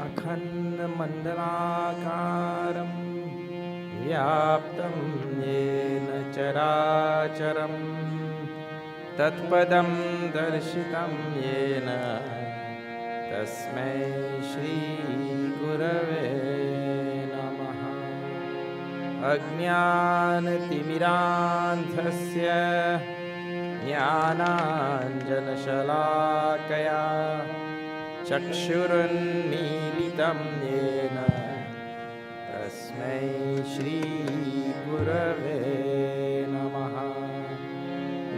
अखण्डमण्डलाकारं व्याप्तं येन चराचरं तत्पदं दर्शितं येन तस्मै श्रीगुरवे नमः। अज्ञानतिमिरान्धस्य ज्ञानाञ्जनशलाकया चक्षुरुन्मीलितं येन तस्मै श्रीगुरवे नमः।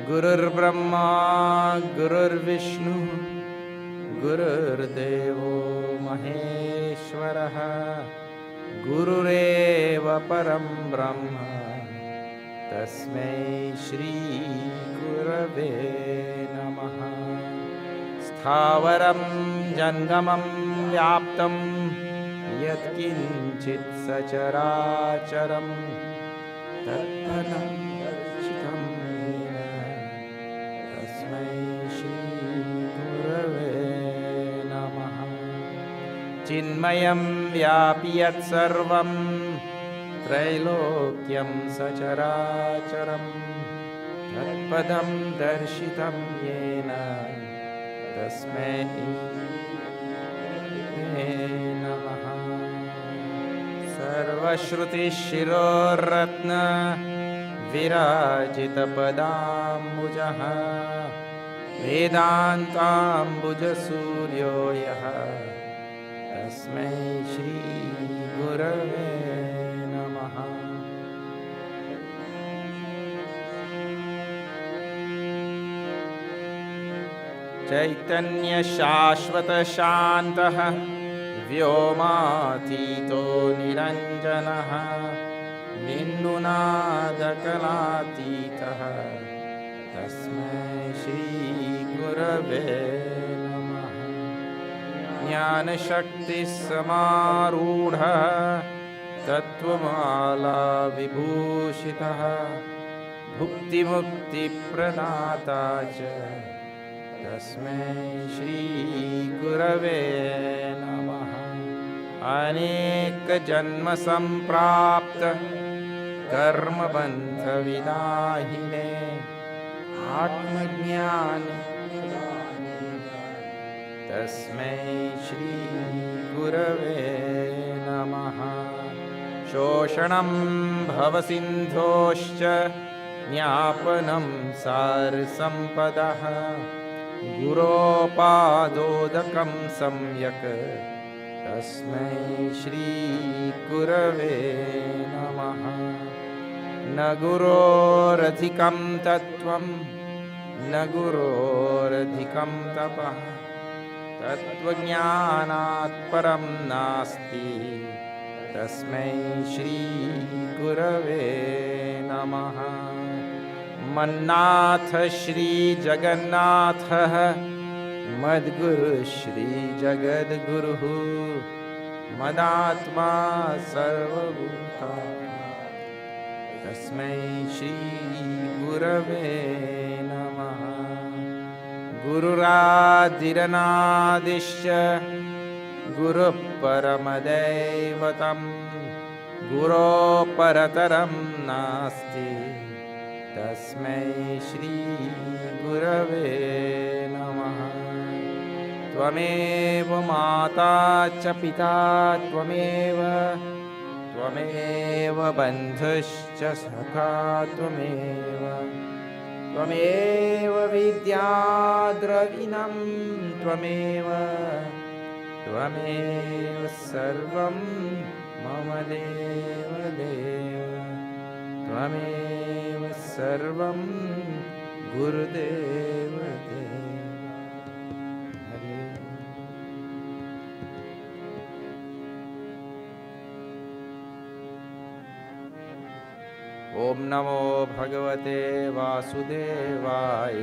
गुरुर्ब्रह्मा गुरुर्विष्णुः गुरुर्देवो महेश्वरः गुरुरेव परं ब्रह्म तस्मै श्रीगुरवे नमः। स्थावरं जङ्गमं व्याप्तं यत्किञ्चित् सचराचरं तत्पदं दर्शितं येन तस्मै श्रीगुरवे नमः। चिन्मयं व्यापि यत्सर्वं त्रैलोक्यं सचराचरं तत्पदं दर्शितं येन तस्मै नमः। सर्वश्रुतिशिरोरत्न विराजितपदाम्बुजः वेदान्ताम्बुजसूर्यो यः तस्मै श्रीगुरवे नमः। चैतन्यशाश्वतशान्तः व्योमातीतो निरञ्जनः निन्नुनादकलातीतः तस्मै श्रीगुरवे नमः। ज्ञानशक्तिसमारूढः तत्त्वमालाविभूषितः भुक्तिमुक्तिप्रदाता च तस्मै श्रीगुरवे नमः। अनेकजन्मसम्प्राप्त कर्मबन्धविदाहिने आत्मज्ञानि तस्मै श्रीगुरवे नमः। शोषणं भवसिन्धोश्च ज्ञापनं सारसम्पदः गुरोपादोदकं सम्यक् तस्मै श्रीगुरवे नमः। न गुरोरधिकं तत्त्वं न गुरोरधिकं तपः तत्त्वज्ञानात् परं नास्ति तस्मै श्रीगुरवे नमः। मन्नाथ श्रीजगन्नाथः मद्गुरुः श्रीजगद्गुरुः मदात्मा सर्वभूतात्मा तस्मै श्रीगुरवे नमः। गुरुरादिरनादिश्च गुरुः परमदैवतं गुरोपरतरं नास्ति तस्मै श्रीगुरवे नमः। त्वमेव माता च पिता त्वमेव बन्धुश्च सखा त्वमेव विद्या द्रविणं त्वमेव सर्वं मम देवदेव त्वमेव सर्वं गुरुदेव हरे। ओम नमो भगवते वासुदेवाय।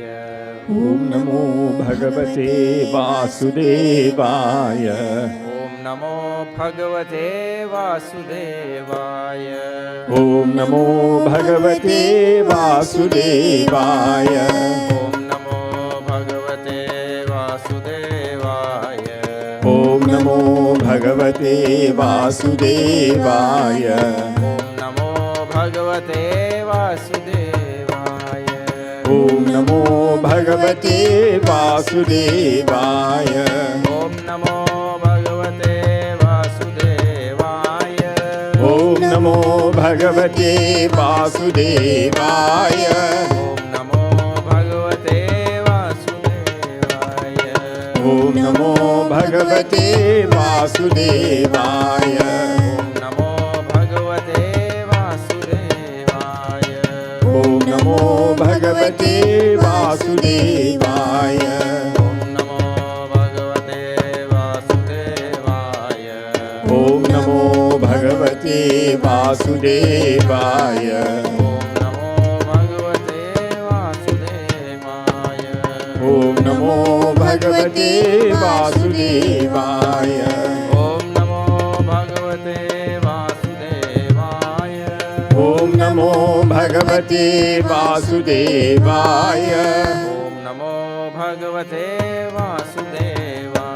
ओम नमो भगवते वासुदेवाय। ओम नमो भगवते वासुदेवाय। ओम नमो भगवते वासुदेवाय। ओम नमो भगवते वासुदेवाय। वासुदेवाय ॐ नमो भगवते वासुदेवाय ॐ नमो भगवते वासुदेवाय ॐ नमो भगवते वासुदेवाय ॐ नमो भगवते वासुदेवाय ॐ नमो भगवते वासुदेवाय ॐ नमो भगवते वासुदेवाय ॐ नमो भगवते वासुदेवाय ॐ नमो भगवते वासुदेवाय ॐ नमो भगवते वासुदेवाय ॐ नमो भगवते वासुदेवाय ॐ नमो भगवते वासुदेवाय ॐ नमो भगवते वासुदेवाय ॐ नमो भगवते वासुदेवाय ॐ नमो भगवते वासुदेवाय ॐ नमो भगवते वासुदेवाय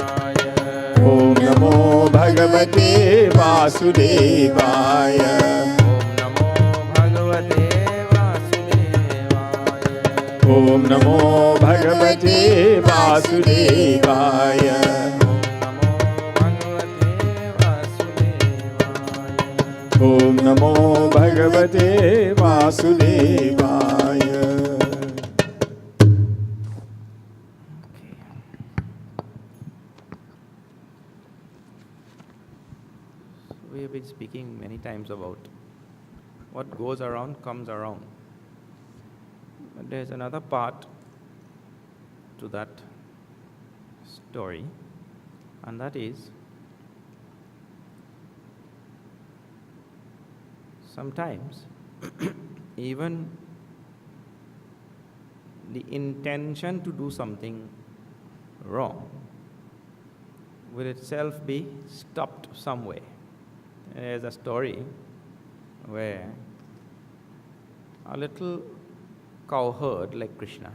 ॐ नमो भगवते ॐ वासुदेवाय नमो भगवते वासुदेवाय ॐ नमो भगवते वासुदेवाय ॐ नमो भगवते वासुदेवाय We have been speaking many times about what goes around comes around. But there's another part to that story, and that is sometimes even the intention to do something wrong will itself be stopped somewhere. There's a story where a little cow herd like Krishna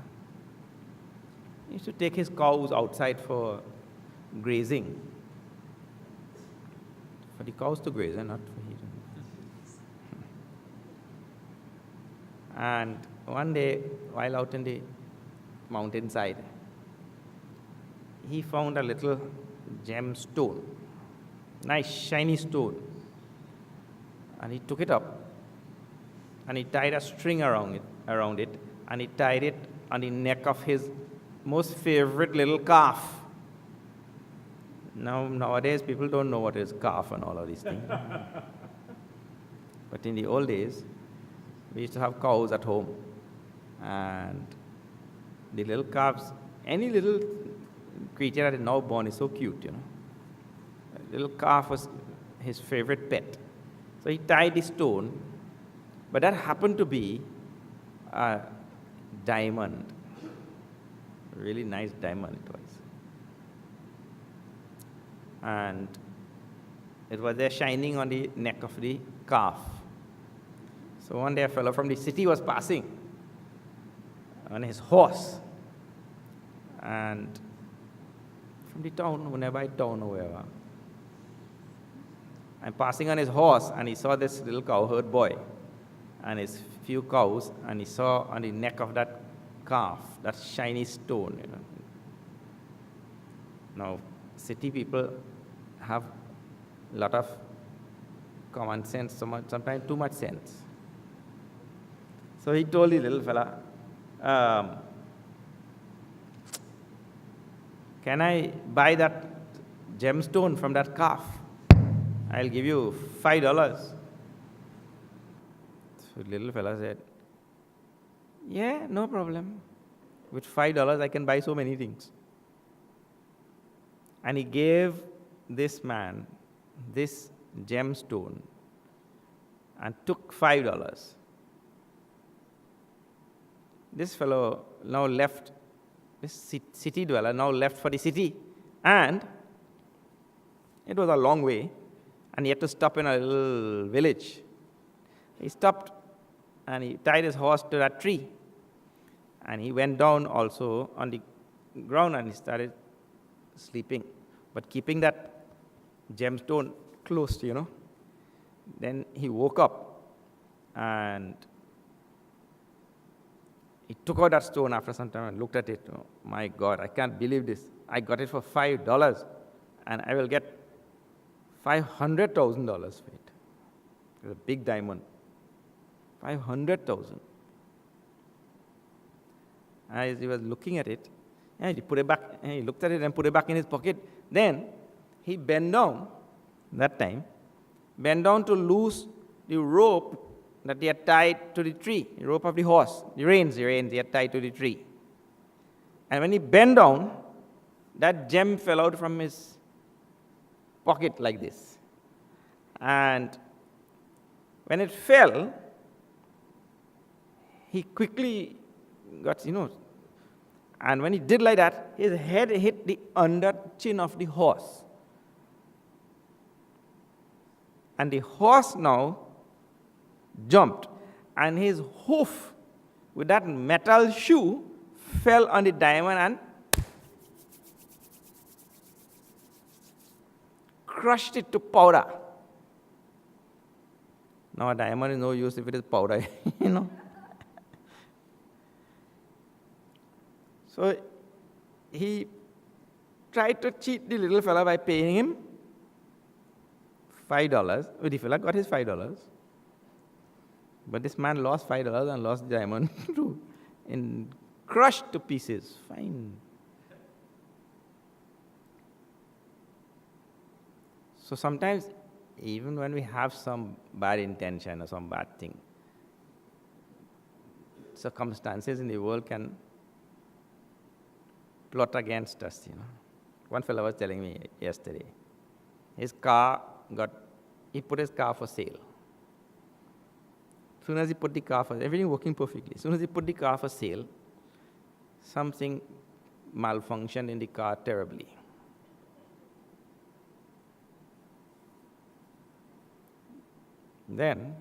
used to take his cows outside for grazing. For the cows to graze and not for him. And one day, while out in the mountainside, he found a little gemstone, nice shiny stone. And he took it up and he tied a string around it, and he tied it on the neck of his most favorite little calf. Nowadays, people don't know what is calf and all of these things. But in the old days, we used to have cows at home, and the little calves, any little creature that is now born is so cute, you know. A little calf was his favorite pet. So he tied the stone, but that happened to be a diamond. A really nice diamond it was. And it was there shining on the neck of the calf. So one day a fellow from the city was passing on his horse, and from the town, nearby town or wherever, and passing on his horse, and he saw this little cowherd boy and his few cows, and he saw on the neck of that calf that shiny stone, you know. Now, city people have a lot of common sense, sometimes too much sense. So he told the little fella, can I buy that gemstone from that calf? I'll give you $5. So the little fella said, yeah, no problem. With $5, I can buy so many things. And he gave this man this gemstone and took $5. This fellow now left, this city dweller now left for the city, and it was a long way, and he had to stop in a little village. He stopped and he tied his horse to that tree, and he went down also on the ground and he started sleeping, but keeping that gemstone close, Then he woke up and he took out that stone after some time and looked at it. Oh, my God, I can't believe this. I got it for $5 and I will get $500,000 for it. It's a big diamond. 500,000. As he was looking at it, and he put it back, and he looked at it and put it back in his pocket. Then he bent down, to loose the rope that he had tied to the tree, the rope of the horse, the reins he had tied to the tree. And when he bent down, that gem fell out from his pocket like this. And when it fell, he quickly got, and when he did like that, his head hit the under chin of the horse. And the horse now jumped, and his hoof with that metal shoe fell on the diamond and crushed it to powder. Now a diamond is no use if it is powder, So he tried to cheat the little fella by paying him $5. The fella got his $5. But this man lost $5 and lost the diamond too, and crushed to pieces. Fine. So sometimes, even when we have some bad intention or some bad thing, circumstances in the world can plot against us, One fellow was telling me yesterday, he put his car for sale. As soon as he put the car for sale, everything working perfectly. As soon as he put the car for sale, something malfunctioned in the car terribly. Then,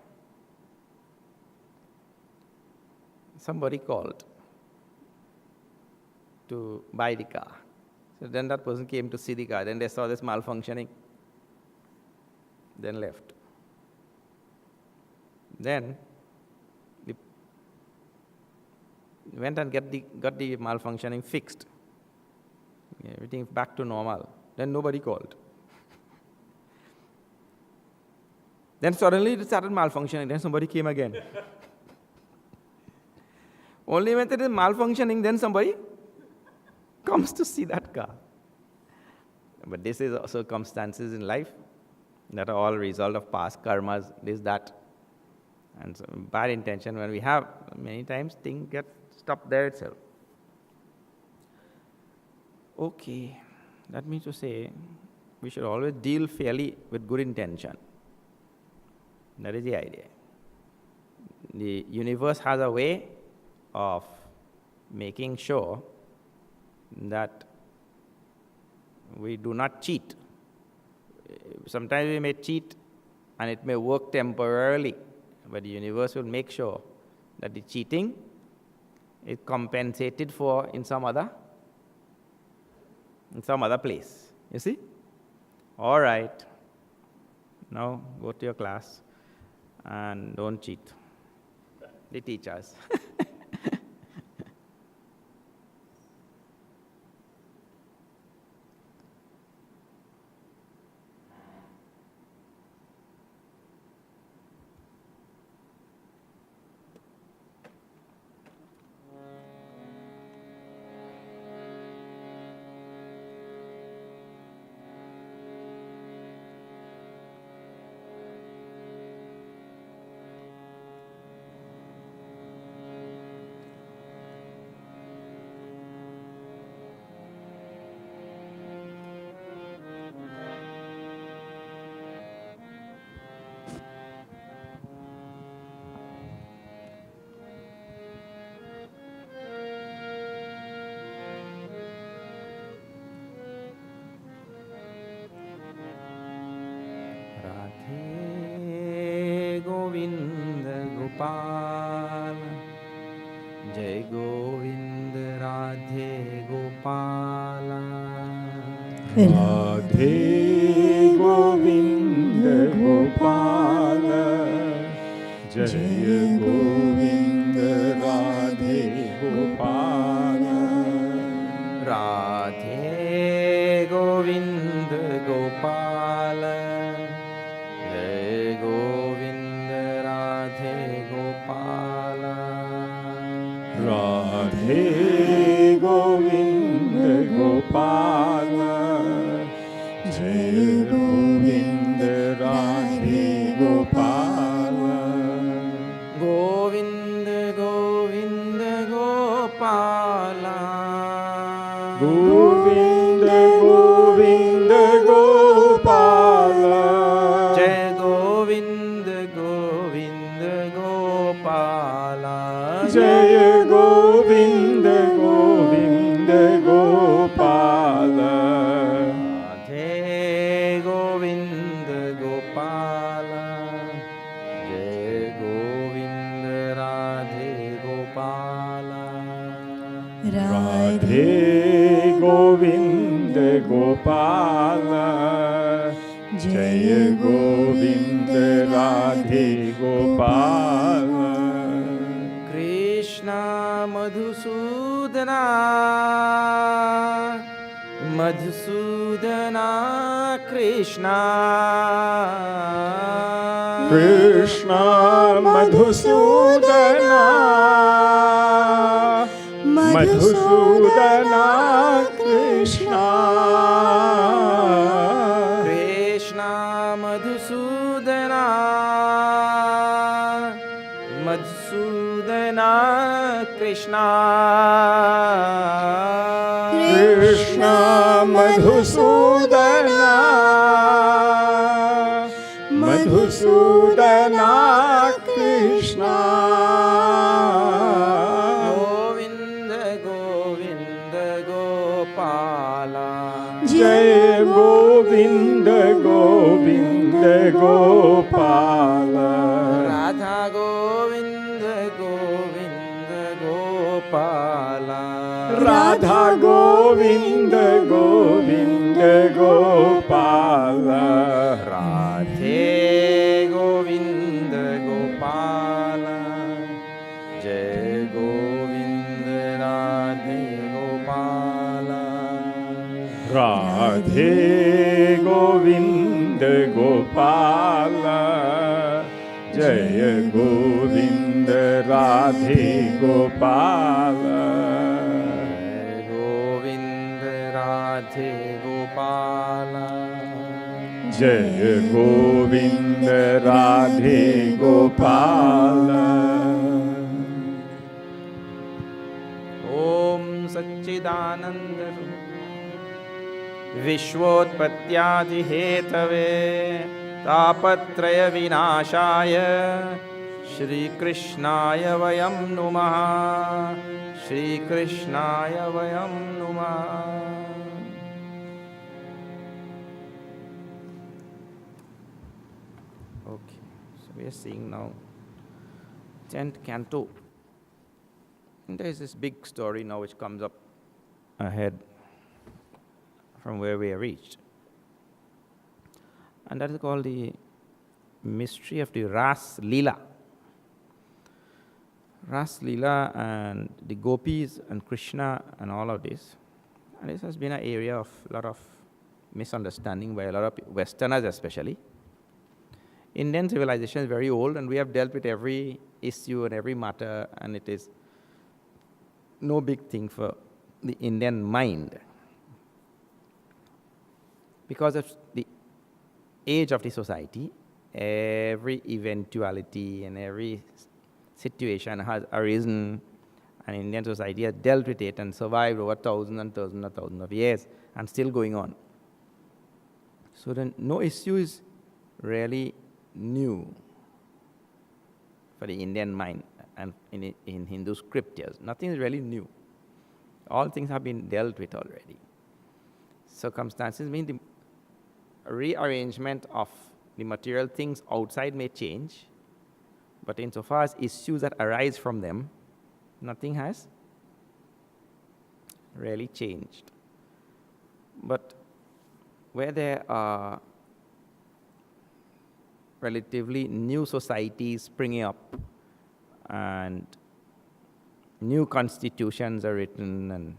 somebody called to buy the car. So then that person came to see the car. Then they saw this malfunctioning. Then left. Then they went and got the malfunctioning fixed. Everything back to normal. Then nobody called. Then suddenly it started malfunctioning. Then somebody came again. Only when it is malfunctioning, then somebody comes to see that car. But this is circumstances in life that are all a result of past karmas, this, that. And so bad intention when we have, many times things get stopped there itself. Okay, that means to say we should always deal fairly with good intention. That is the idea. The universe has a way of making sure that we do not cheat. Sometimes we may cheat and it may work temporarily, but the universe will make sure that the cheating is compensated for in some other place. You see? All right. Now go to your class and don't cheat. They teach us. Radhe Govinda Gopala, Jaya Govinda Radhe Gopala. Radhe Govind Gopala, Jai Govind Radhe Gopala. Radhe Govinda Gopala, Jaya Govinda Radhe Gopala. Govind Govind Gopala, Govinda Govinda Gopala, Jai Govind Govind Gopala, Jaya Govinda Govinda Gopala. Radhe Govind Gopala, Jai Govind Radhe Gopala. Radhe Govinda Gopala, Jaya Govinda Radhe Gopala. Krishna Madhusudana, Madhusudana Krishna, Krishna Madhusudana, Madhusudana Krishna. Krishna Madhusudana, Madhusudana Krishna, Krishna Madhusudana, Madhusudana Krishna. Govinda Govinda Gopala, Jai Govinda Govinda Gopala, Radha Govinda Govinda Gopala, Radha Govinda Govinda Gopala, Radhe Govinda Gopala, Jai Govinda Radhe Gopala. Radhe Govinda Gopala, Jaya Govinda Radhe Gopala. Jai Govinda Radhe Gopala, Jaya Govinda Radhe Gopala. Om Satchidananda Vishwotpatyadi Hetave Tapatraya Vinashaya Shri Krishnaya Vayam Numaha, Shri Krishnaya Vayam Numaha. Okay, so we are seeing now 10th Canto. And there is this big story now which comes up ahead from where we are reached. And that is called the mystery of the Ras Leela. Ras Leela and the gopis and Krishna and all of this. And this has been an area of a lot of misunderstanding by a lot of Westerners especially. Indian civilization is very old and we have dealt with every issue and every matter, and it is no big thing for the Indian mind. Because of the age of the society, every eventuality and every situation has arisen, and Indian society has dealt with it and survived over thousands of years and still going on. So then no issue is really new for the Indian mind and in Hindu scriptures. Nothing is really new. All things have been dealt with already. Circumstances mean the rearrangement of the material things outside may change, but insofar as issues that arise from them, nothing has really changed. But where there are relatively new societies springing up and new constitutions are written and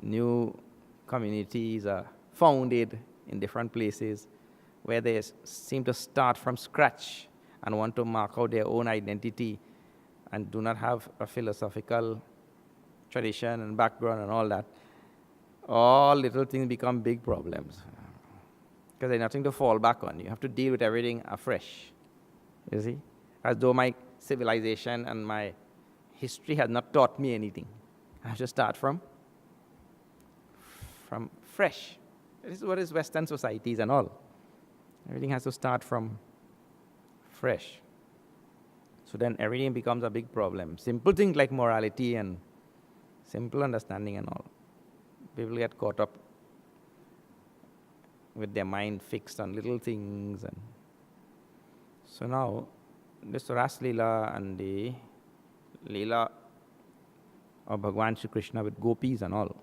new communities are founded in different places, where they seem to start from scratch and want to mark out their own identity and do not have a philosophical tradition and background and all that, all little things become big problems because there's nothing to fall back on. You have to deal with everything afresh, you see, as though my civilization and my history had not taught me anything. I have to start from fresh. This is what is Western societies and all. Everything has to start from fresh. So then everything becomes a big problem. Simple things like morality and simple understanding and all. People get caught up with their mind fixed on little things. And so now, this Ras Leela and the Leela of Bhagwan Shri Krishna with gopis and all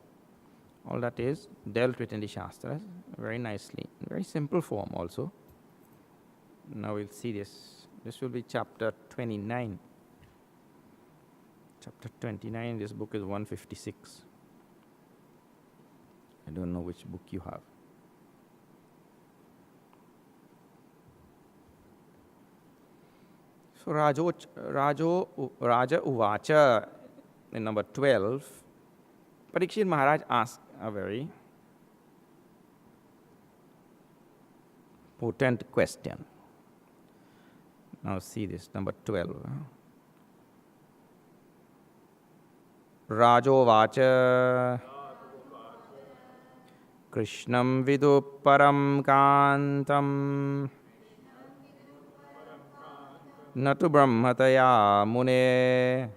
that is dealt with in the Shastras very nicely, in very simple form also. Now we'll see this. This will be chapter 29. Chapter 29, this book is 156. I don't know which book you have. So Raja Uvacha in number 12, Parikshit Maharaj asked a very potent question. Now see this, number 12. Rajovacha Krishnam vidu param kantam natu brahmataya mune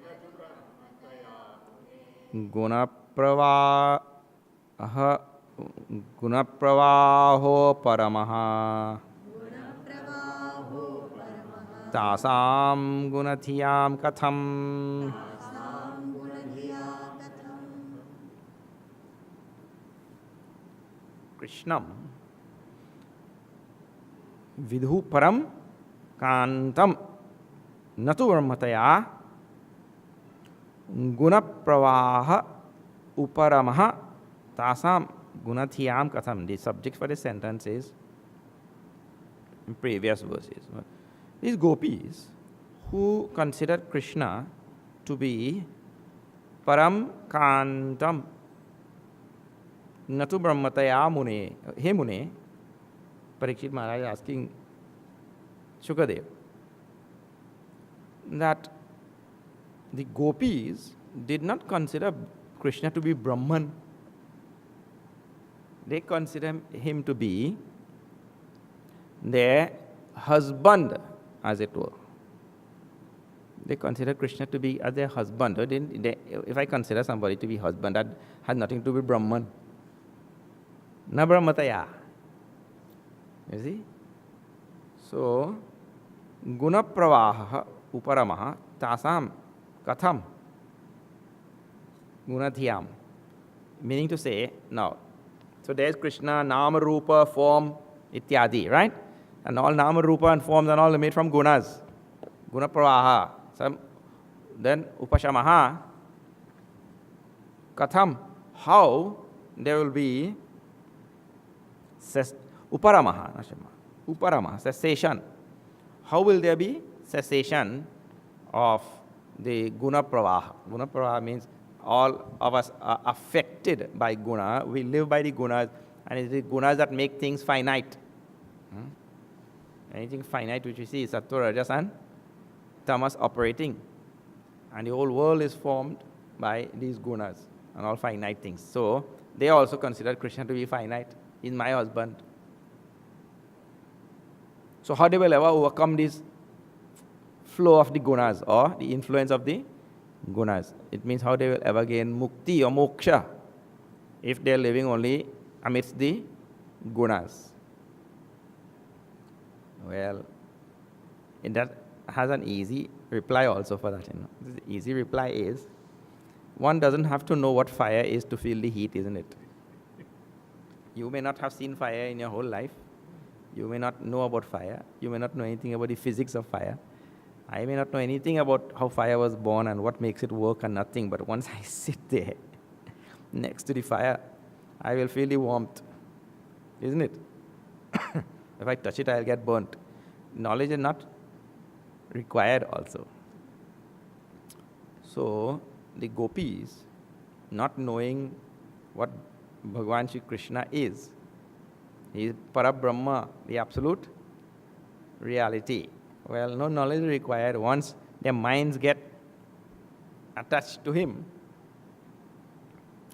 gunapravaho paramaha tasam gunathiyam katham. Krishnam vidhu param kantam natu brahmataya gunapravaha uparamaha tasam gunathiyam katham. The subject for the sentence is in previous verses. These gopis who considered Krishna to be param kantam natu brahmataya mune. Hey Mune, Parikshit Maharaj asking Shukadev that the gopis did not consider Krishna to be Brahman. They consider him to be their husband, as it were. They consider Krishna to be as their husband. If I consider somebody to be husband, that has nothing to do with Brahman. Na brahmataya. You see? So, guna pravaha uparamaha tasam katham gunathiyam. Meaning to say, now, so there's Krishna, Nama Rupa, form, ityadi, right? And all Nama Rupa and forms and all are made from gunas. Guna pravaha. Then upashamaha. Katham. How there will be uparamaha, cessation. How will there be cessation of the guna pravaha? Guna pravaha means all of us are affected by guna. We live by the gunas, and it's the gunas that make things finite. Anything finite which we see is sattva, rajas, and tamas operating. And the whole world is formed by these gunas and all finite things. So they also consider Krishna to be finite. He's my husband. So how they will ever overcome this flow of the gunas or the influence of the gunas? It means how they will ever gain mukti or moksha if they are living only amidst the gunas. Well, that has an easy reply also for that. The easy reply is, one doesn't have to know what fire is to feel the heat, isn't it? You may not have seen fire in your whole life. You may not know about fire. You may not know anything about the physics of fire. I may not know anything about how fire was born and what makes it work and nothing. But once I sit there next to the fire, I will feel the warmth. Isn't it? If I touch it, I'll get burnt. Knowledge is not required also. So, the gopis, not knowing what Bhagavan Shri Krishna is, he is Parabrahma, the absolute reality. Well, no knowledge is required. Once their minds get attached to him,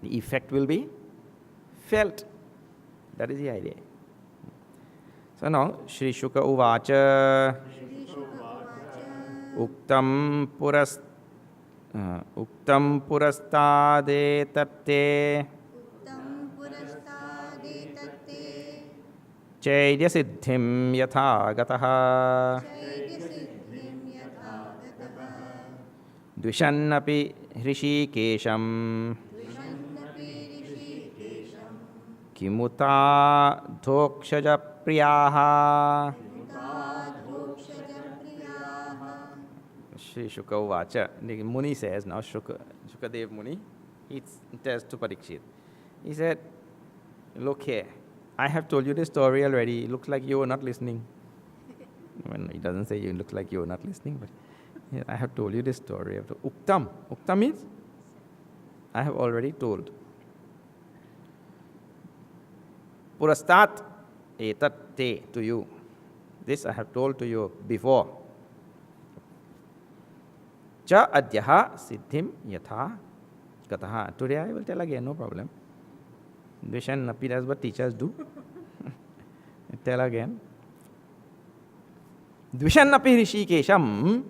the effect will be felt. That is the idea. So now, Shri Shuka Uvacha Uktam Purastade Tatte Chaidya Siddhim Yatha Gataha Dvishannapi Hrishikesham Kimuta Dhokshaja Priyaha. Shri Shuka Uvacha. The Muni says now, Shukadev Muni, he tells to Parikshit. He said, look here, I have told you this story already. It looks like you were not listening. Well, he doesn't say you look like you were not listening, but yeah, I have told you this story. Uktam. Uktam means I have already told. Purastat etat te, to you. This I have told to you before. Cha adyaha siddhim yatha gataha. Today I will tell again, no problem. Dvishan napi, that's what teachers do. Tell again. Dvishan napi Hrishikesham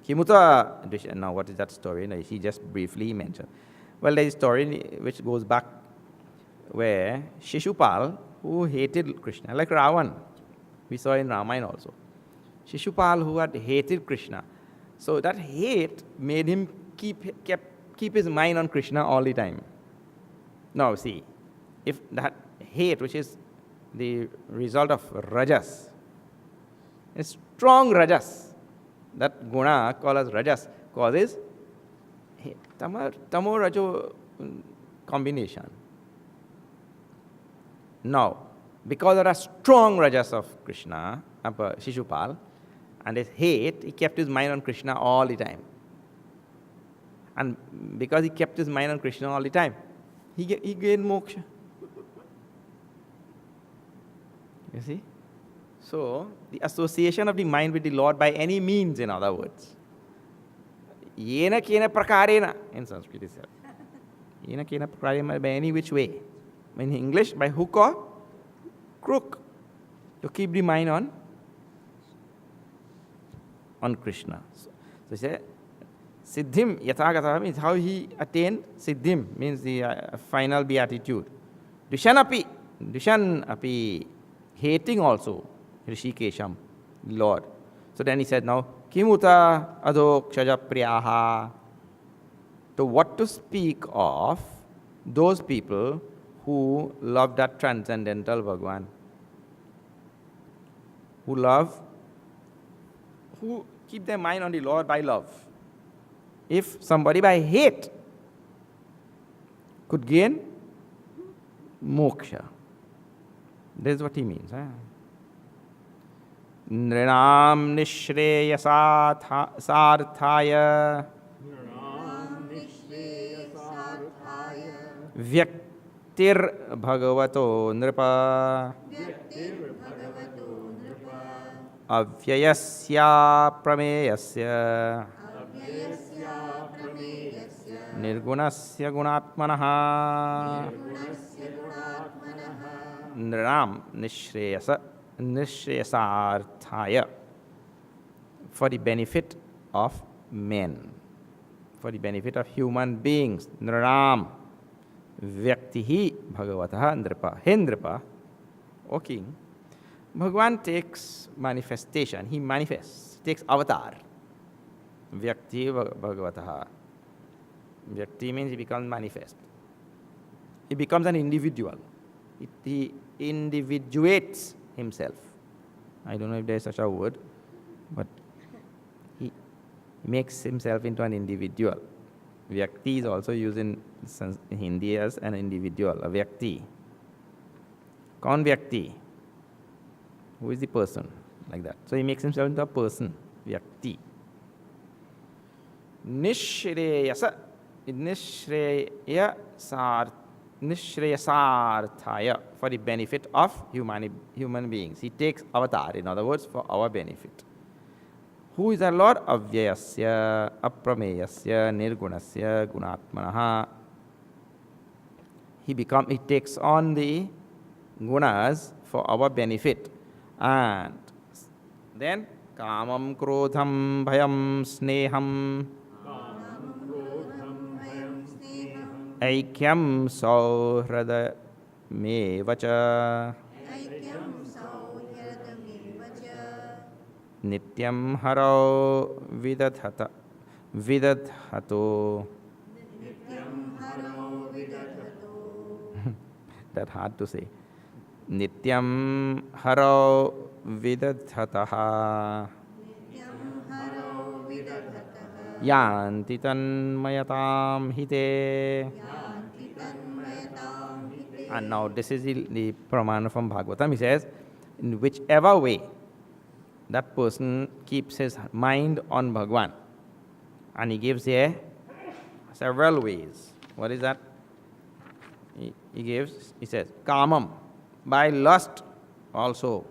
kimuta Dvishan. Now what is that story? No, he just briefly mentioned. Well, there is a story which goes back where Shishupal, who hated Krishna, like Ravan, we saw in Ramayana also. Shishupal, who had hated Krishna. So that hate made him keep his mind on Krishna all the time. Now see, if that hate, which is the result of rajas, a strong rajas, that guna called as rajas, causes hate. Tamo rajo combination. Now, because of a strong rajas of Krishna, Shishupal, and his hate, he kept his mind on Krishna all the time. And because he kept his mind on Krishna all the time, he gained moksha. You see? So, the association of the mind with the Lord by any means, in other words. Yena kena prakarena, in Sanskrit itself. Yena kena prakarena, by any which way. In English, by hook or crook. To keep the mind on Krishna. So he said, Siddhim Yathagata means how he attained Siddhim, means the final beatitude. Dushan api, hating also Hrishikesham, Lord. So then he said, now, Kimuta Adhokshaja Priyaha. So what to speak of those people who love that transcendental Bhagavan? Who keep their mind on the Lord by love. If somebody by hate could gain moksha, this is what he means. Nrinam nishreyasarthaya vyaktir bhagavato nripa avyayasya prameyasya nirgunasya gunatmanaha nram nishreyasarthaya, for the benefit of men, for the benefit of human beings. Nram vyaktihi bhagavataha nripa. He nripa, O king, Bhagavan takes manifestation. He manifests, takes avatar. Vyakti bhagavataha. Vyakti means he becomes manifest. He becomes an individual. He individuates himself. I don't know if there is such a word, but he makes himself into an individual. Vyakti is also used in Hindi as an individual, a Vyakti. Kaun Vyakti? Who is the person? Like that. So he makes himself into a person, Vyakti. Nishreyasa, Nishreyasarthaya, for the benefit of human beings. He takes avatar, in other words, for our benefit. Who is our Lord? Avyayasya, Aprameyasya, Nirgunasya, Gunatmanaha. He takes on the gunas for our benefit. And then, Kamam, Krodham, Bhayam, Sneham, Aikyam, Sauhradamevacha, Nityam Haro Vidadhato. That hard to say. Nityam Haro Vidadhataha. Yanti tanmayatam hite. And now this is the pramana from Bhagavatam. He says, in whichever way that person keeps his mind on Bhagwan. And he gives here several ways. What is that? He says, Kamam, by lust also.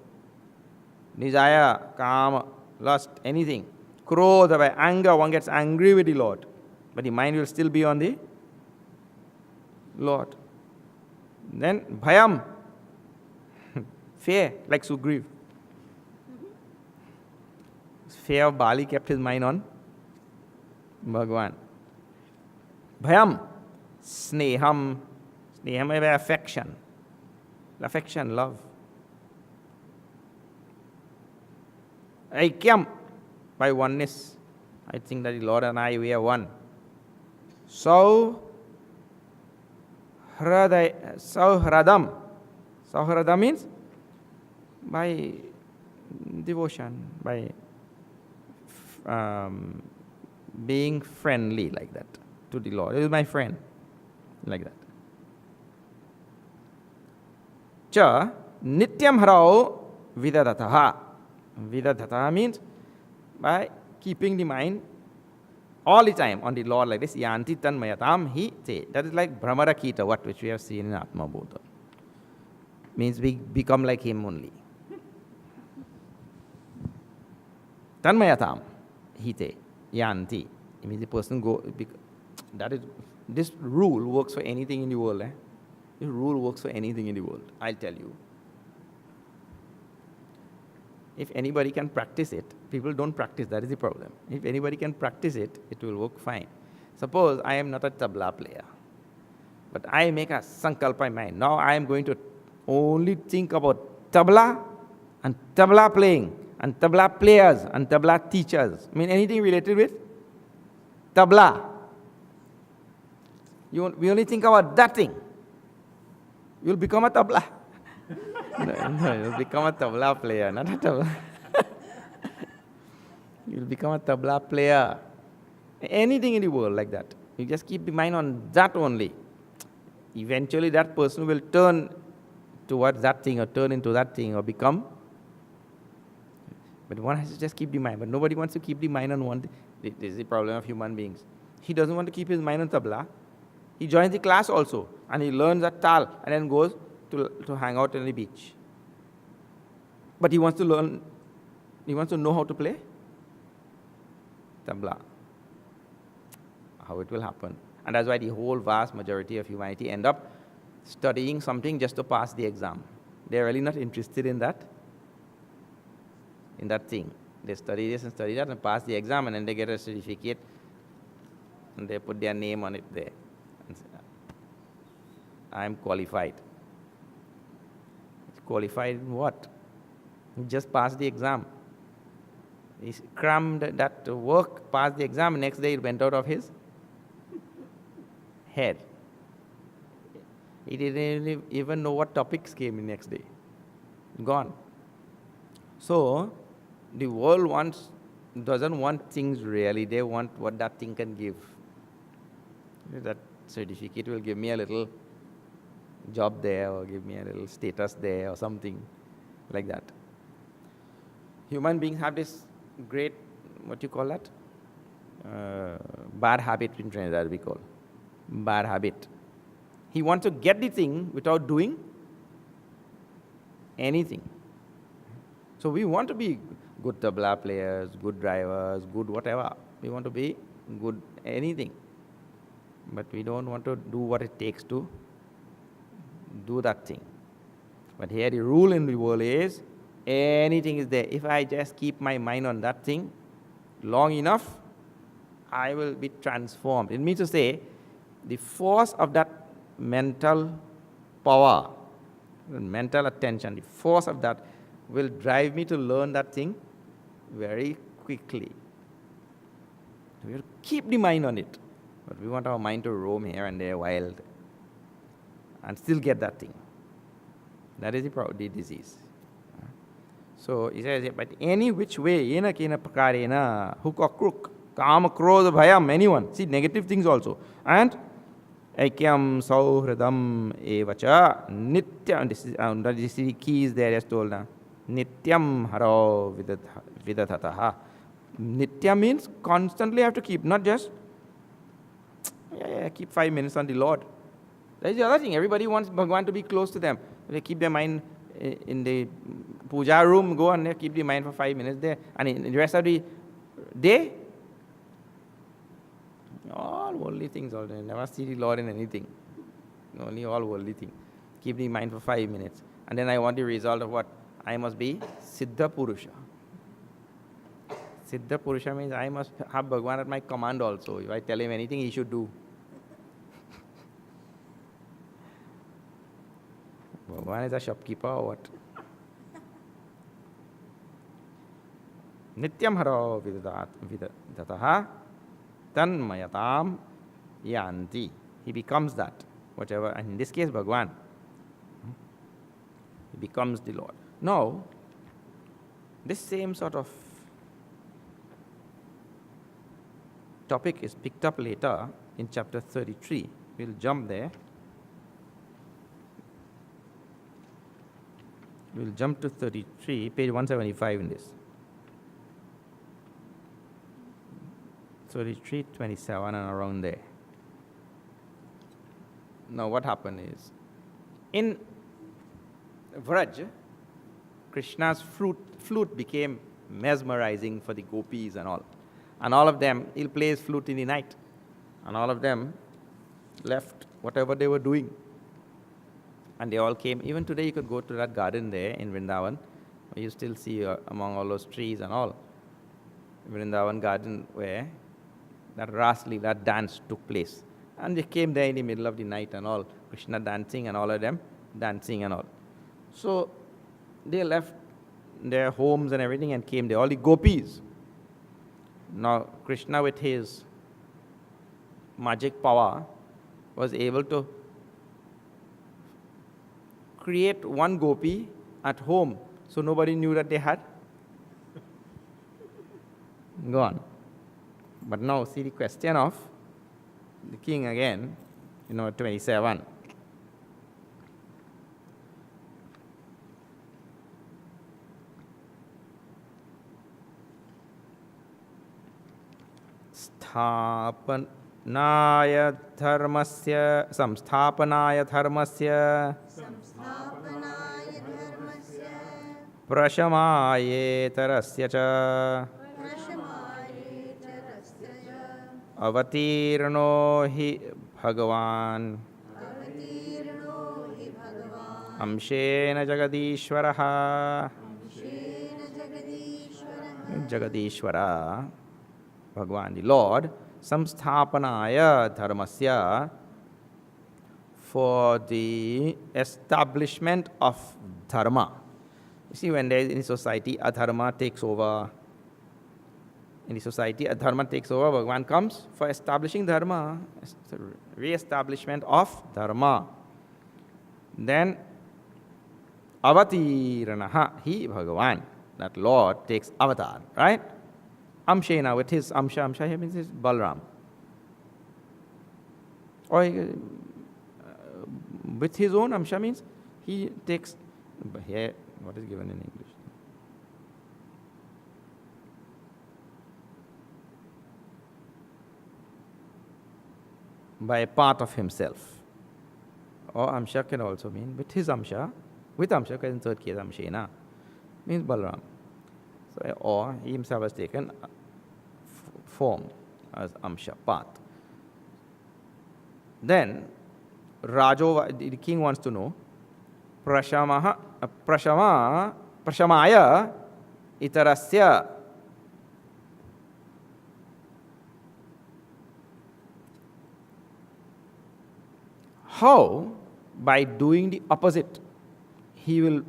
Desire, Kama, lust, anything. Krodha, by anger, one gets angry with the Lord. But the mind will still be on the Lord. Then Bhayam, fear, like Sugriv. Fear of Bali kept his mind on Bhagwan. Bhayam, Sneham. Sneham by affection. Affection, love. Aikyam, by oneness. I think that the Lord and I, we are one. Sauhradam. Sauhradam means by devotion, by being friendly like that to the Lord. He is my friend, like that. Cha nityam harao vidadataha. Vidadataha means by keeping the mind all the time on the Lord like this. Yanti tanmayatam hi te. That is like Brahmarakita, which we have seen in Atma Bodha. Means we become like him only. Tanmayatam hi te. Yanti. It means the person this rule works for anything in the world. This rule works for anything in the world, I'll tell you. If anybody can practice it, people don't practice, that is the problem. If anybody can practice it, it will work fine. Suppose I am not a tabla player, but I make a sankalpa in mind. Now I am going to only think about tabla and tabla playing and tabla players and tabla teachers. I mean anything related with tabla. We only think about that thing. You'll become a tabla. No, you'll become a tabla player, not a tabla. You'll become a tabla player. Anything in the world like that. You just keep the mind on that only. Eventually that person will turn towards that thing or turn into that thing or become. But one has to just keep the mind. But nobody wants to keep the mind on one thing. This is the problem of human beings. He doesn't want to keep his mind on tabla. He joins the class also and he learns that tal and then goes to hang out on the beach. But he wants to know how to play tabla. How it will happen. And that's why the whole vast majority of humanity end up studying something just to pass the exam. They're really not interested in that thing. They study this and study that and pass the exam and then they get a certificate and they put their name on it there. I am qualified. Qualified in what? He just passed the exam. He crammed that work, passed the exam, and next day it went out of his head. He didn't even know what topics came in next day. Gone. So, the world doesn't want things really. They want what that thing can give. That certificate will give me a little job there, or give me a little status there, or something like that. Human beings have this great, what you call that? Bad habit in Trinidad, we call. Bad habit. He wants to get the thing without doing anything. So we want to be good tabla players, good drivers, good whatever. We want to be good anything. But we don't want to do what it takes to do that thing. But here the rule in the world is, anything is there. If I just keep my mind on that thing long enough, I will be transformed. It means to say, the force of that mental power, mental attention, the force of that will drive me to learn that thing very quickly. We have to keep the mind on it. But we want our mind to roam here and there wild and still get that thing. That is the disease. So he says, but any which way, yena kena pakarena, hook or crook, kama, krodha, bhayam, anyone. See, negative things also. And aikyam sauhridam evacha nityam. This is the key is there as told now. Nityam haro vidatataha. Nitya means constantly have to keep, not just keep 5 minutes on the Lord. That is the other thing. Everybody wants Bhagwan to be close to them. They keep their mind in the puja room, go and keep the mind for 5 minutes there. And in the rest of the day, all worldly things all day. Never see the Lord in anything. Only all worldly things. Keep the mind for 5 minutes. And then I want the result of what? I must be Siddha Purusha. Siddha Purusha means I must have Bhagwan at my command also. If I tell him anything, he should do. Bhagwan is a shopkeeper or what? Nityam haro vidataha tanmayatam yanti. He becomes that, whatever. And in this case, Bhagwan. He becomes the Lord. Now, this same sort of topic is picked up later in chapter 33. We'll jump there. We'll jump to 33, page 175 in this. 33, 27 and around there. Now what happened is, in Vraj, Krishna's flute became mesmerizing for the gopis and all. And all of them, he'll play his flute in the night. And all of them left whatever they were doing. And they all came. Even today you could go to that garden there in Vrindavan. You still see among all those trees and all. Vrindavan garden where that Rasli, that dance took place. And they came there in the middle of the night and all. Krishna dancing and all of them dancing and all. So they left their homes and everything and came there. All the gopis. Now Krishna with his magic power was able to create one gopi at home, so nobody knew that they had gone. But now see the question of the king again, 27. Sthapanaya dharmasya prashamayetarasya cha avatirno hi bhagavan amshena jagadishvara Bhagavan, the Lord, samsthapanaya dharmasya, for the establishment of dharma. You see, when there is in a society, adharma takes over. In the society, adharma takes over. Bhagavan comes for establishing dharma, re-establishment of dharma. Then avatiranaha, he Bhagavan, that Lord takes avatar, right? Amshena, with his amsha here means his Balram. Or with his own amsha means he takes, here, what is given in English? By a part of himself. Or amsha can also mean with his amsha, with amsha, because in third case amshena means Balram. So, or he himself has taken form as amsha, part. Then the king wants to know, prashamaya itarasya. How, by doing the opposite, he will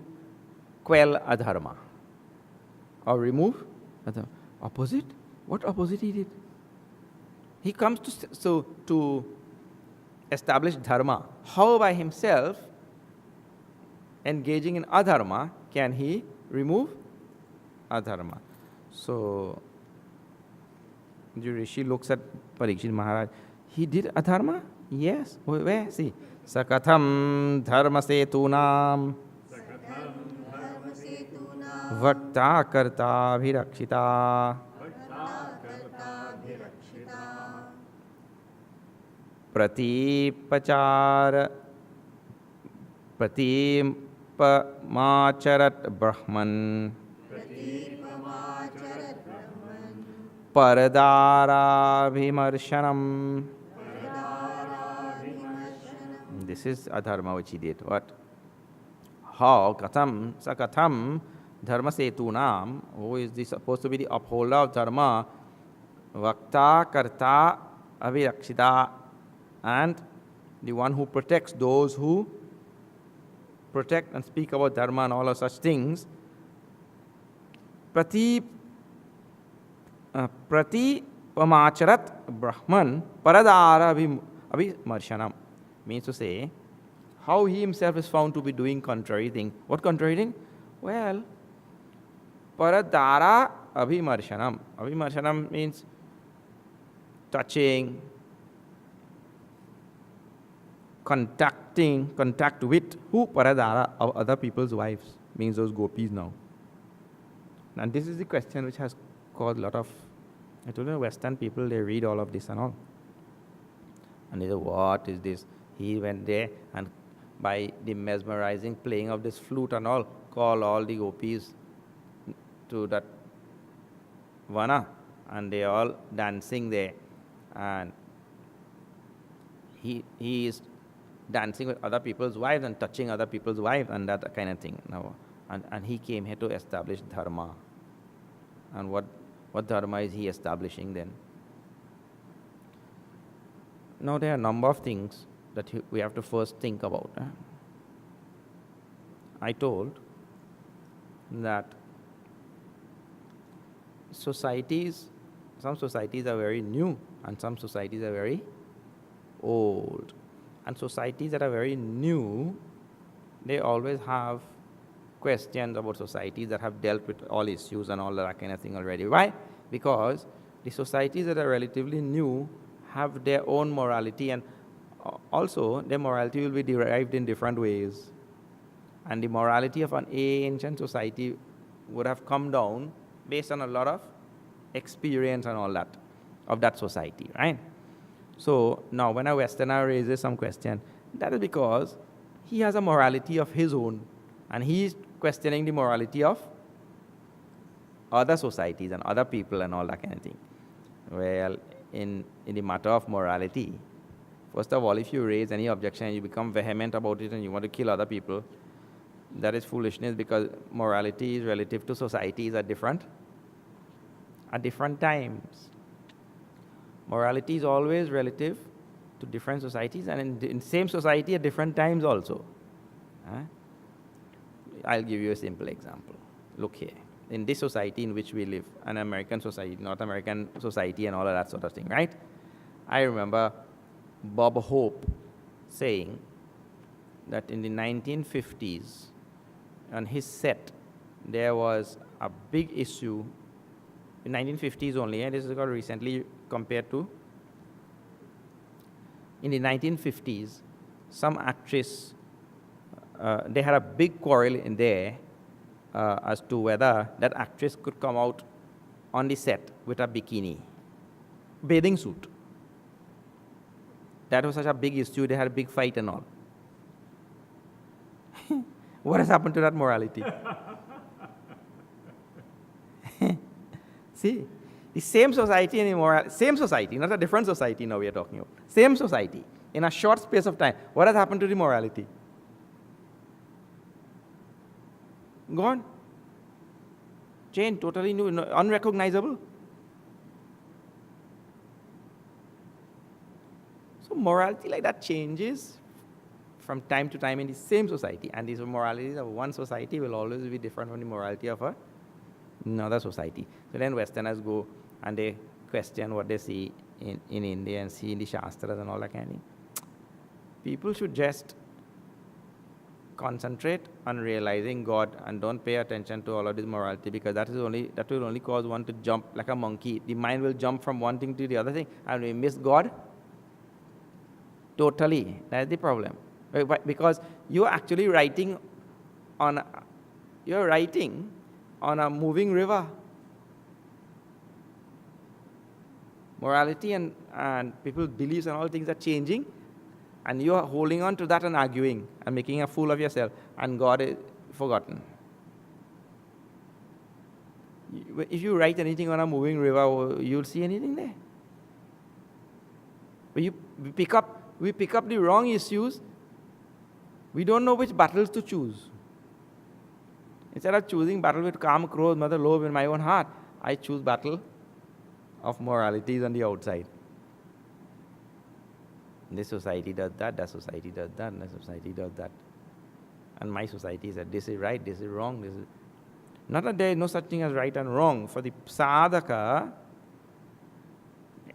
quell adharma or remove adharma. Opposite? What opposite he did? He comes to establish dharma. How by himself, engaging in adharma, can he remove adharma? So, the Rishi looks at Parikshit Maharaj. He did adharma? Yes. Where? See. Sakatham dharma setunam vakta karta bhirakshita pratipamacharat brahman paradara. This is adharma which he did. What? How? Katham, sakatham, dharma setunam, who is supposed to be the upholder of dharma, vakta, karta, avirakshita, and the one who protects those who protect and speak about dharma and all of such things. Pamacharat brahman paradara abhimarshanam. Means to say, how he himself is found to be doing contrary thing. What contrary thing? Well, paradara abhimarshanam. Abhimarshanam means touching, contact with who? Paradara, of other people's wives. Means those gopis now. And this is the question which has caused a lot of, I told you, Western people, they read all of this and all. And they say, what is this? He went there and by the mesmerizing playing of this flute and all, call all the gopis to that vana, and they all dancing there. And he is dancing with other people's wives and touching other people's wives and that kind of thing. Now, and he came here to establish dharma. And what dharma is he establishing then? Now there are a number of things that we have to first think about. I told that some societies are very new and some societies are very old. And societies that are very new, they always have questions about societies that have dealt with all issues and all that kind of thing already. Why? Because the societies that are relatively new have their own morality, and also their morality will be derived in different ways. And the morality of an ancient society would have come down based on a lot of experience and all that of that society, right? So now when a Westerner raises some question, that is because he has a morality of his own and he is questioning the morality of other societies and other people and all that kind of thing. Well, in the matter of morality, first of all, if you raise any objection and you become vehement about it and you want to kill other people, that is foolishness, because morality is relative to societies at different times. Morality is always relative to different societies and in same society at different times also. I'll give you a simple example. Look here. In this society in which we live, an American society, North American society and all of that sort of thing, right? I remember Bob Hope saying that in the 1950s, on his set, there was a big issue, in 1950s only, and this is got recently compared to, in the 1950s, some actress, they had a big quarrel in there as to whether that actress could come out on the set with a bikini, bathing suit. That was such a big issue, they had a big fight and all. What has happened to that morality? See, the same society and immoral, same society, not a different society now we are talking about. Same society, in a short space of time. What has happened to the morality? Gone. Changed, totally new, unrecognizable. So morality like that changes from time to time in the same society, and these moralities of one society will always be different from the morality of another society. So then Westerners go and they question what they see in India and see in the Shastras and all that kind of thing. People should just concentrate on realizing God and don't pay attention to all of this morality, because that will only cause one to jump like a monkey. The mind will jump from one thing to the other thing and we miss God totally. That's the problem. Because you're actually writing on a moving river. Morality and people's beliefs and all things are changing, and you are holding on to that and arguing and making a fool of yourself, and God is forgotten. If you write anything on a moving river, you'll see anything there. But we pick up the wrong issues. We don't know which battles to choose. Instead of choosing battle with calm, clothes, mother, lobe in my own heart, I choose battle of moralities on the outside. This society does that society does that, and that society does that. And my society said, this is right, this is wrong, this is... Not that there is no such thing as right and wrong. For the sadhaka,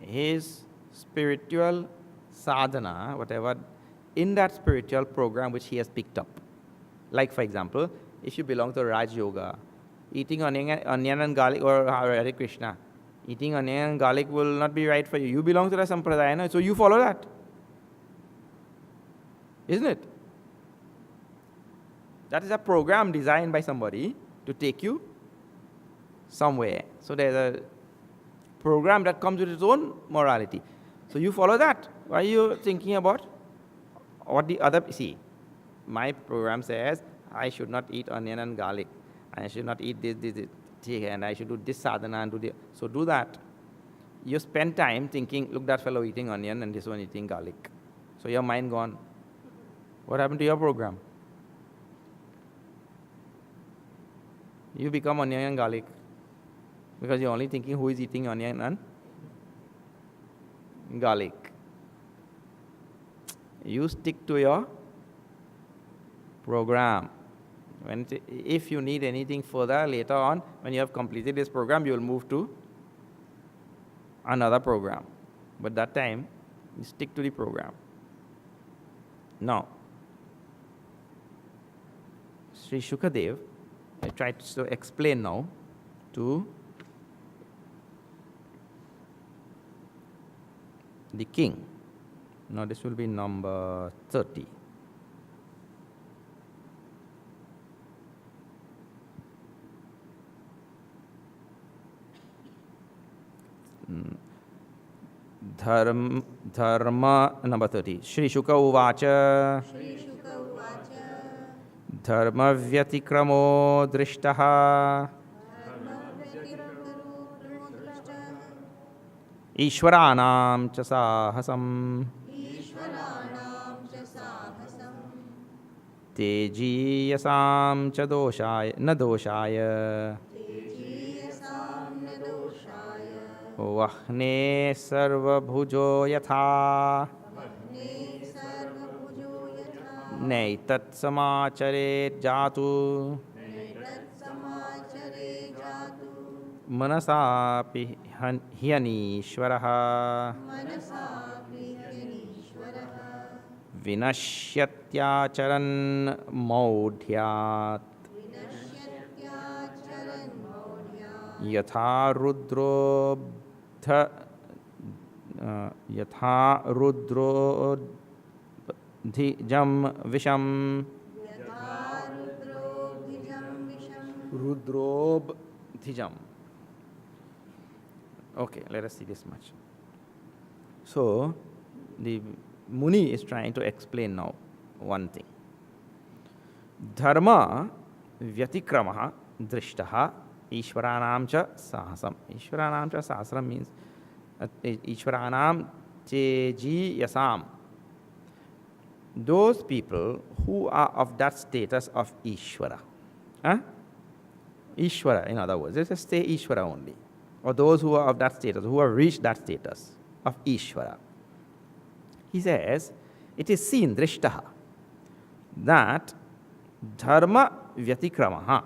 his spiritual sadhana, whatever, in that spiritual program which he has picked up. Like, for example, if you belong to Raj Yoga, eating onion and garlic, or Hare Krishna, eating onion and garlic will not be right for you. You belong to the Sampradaya, so you follow that. Isn't it? That is a program designed by somebody to take you somewhere. So there's a program that comes with its own morality. So you follow that. Why are you thinking about what the other... See, my program says I should not eat onion and garlic. I should not eat this, and I should do this sadhana and do this. So do that. You spend time thinking, look, that fellow eating onion and this one eating garlic. So your mind gone. What happened to your program? You become onion and garlic because you're only thinking who is eating onion and garlic. You stick to your program. If you need anything further later on, when you have completed this program, you will move to another program. But that time, you stick to the program. Now, Sri Shukadev, I try to explain now to the king. Now this will be number 30. Dharma number 30. Shri Shuka Uvacha. Dharma Vyatikramo Drishtaha. Ishwaranam cha sahasam. Tejiyasam cha doshaya na doshaya. Vahne sarva bhujo yatha. Naitat samachare jatu. Manasapi hyanishvaraha. Vinashyatyacharan maudhyat yatha rudrodhijam visham rudrobdhijam. Okay, let us see this much. So, the Muni is trying to explain now one thing. Dharma vyatikramaha drishtaha ishvaranam cha sahasam. Ishvaranam cha sahasram means ishvaranam cheji yasam. Those people who are of that status of Ishvara. Huh? Ishvara, in other words. Let's just say Ishvara only. Or those who are of that status, who have reached that status of Ishvara. He says, it is seen, drishtaha, that dharma vyatikramaha.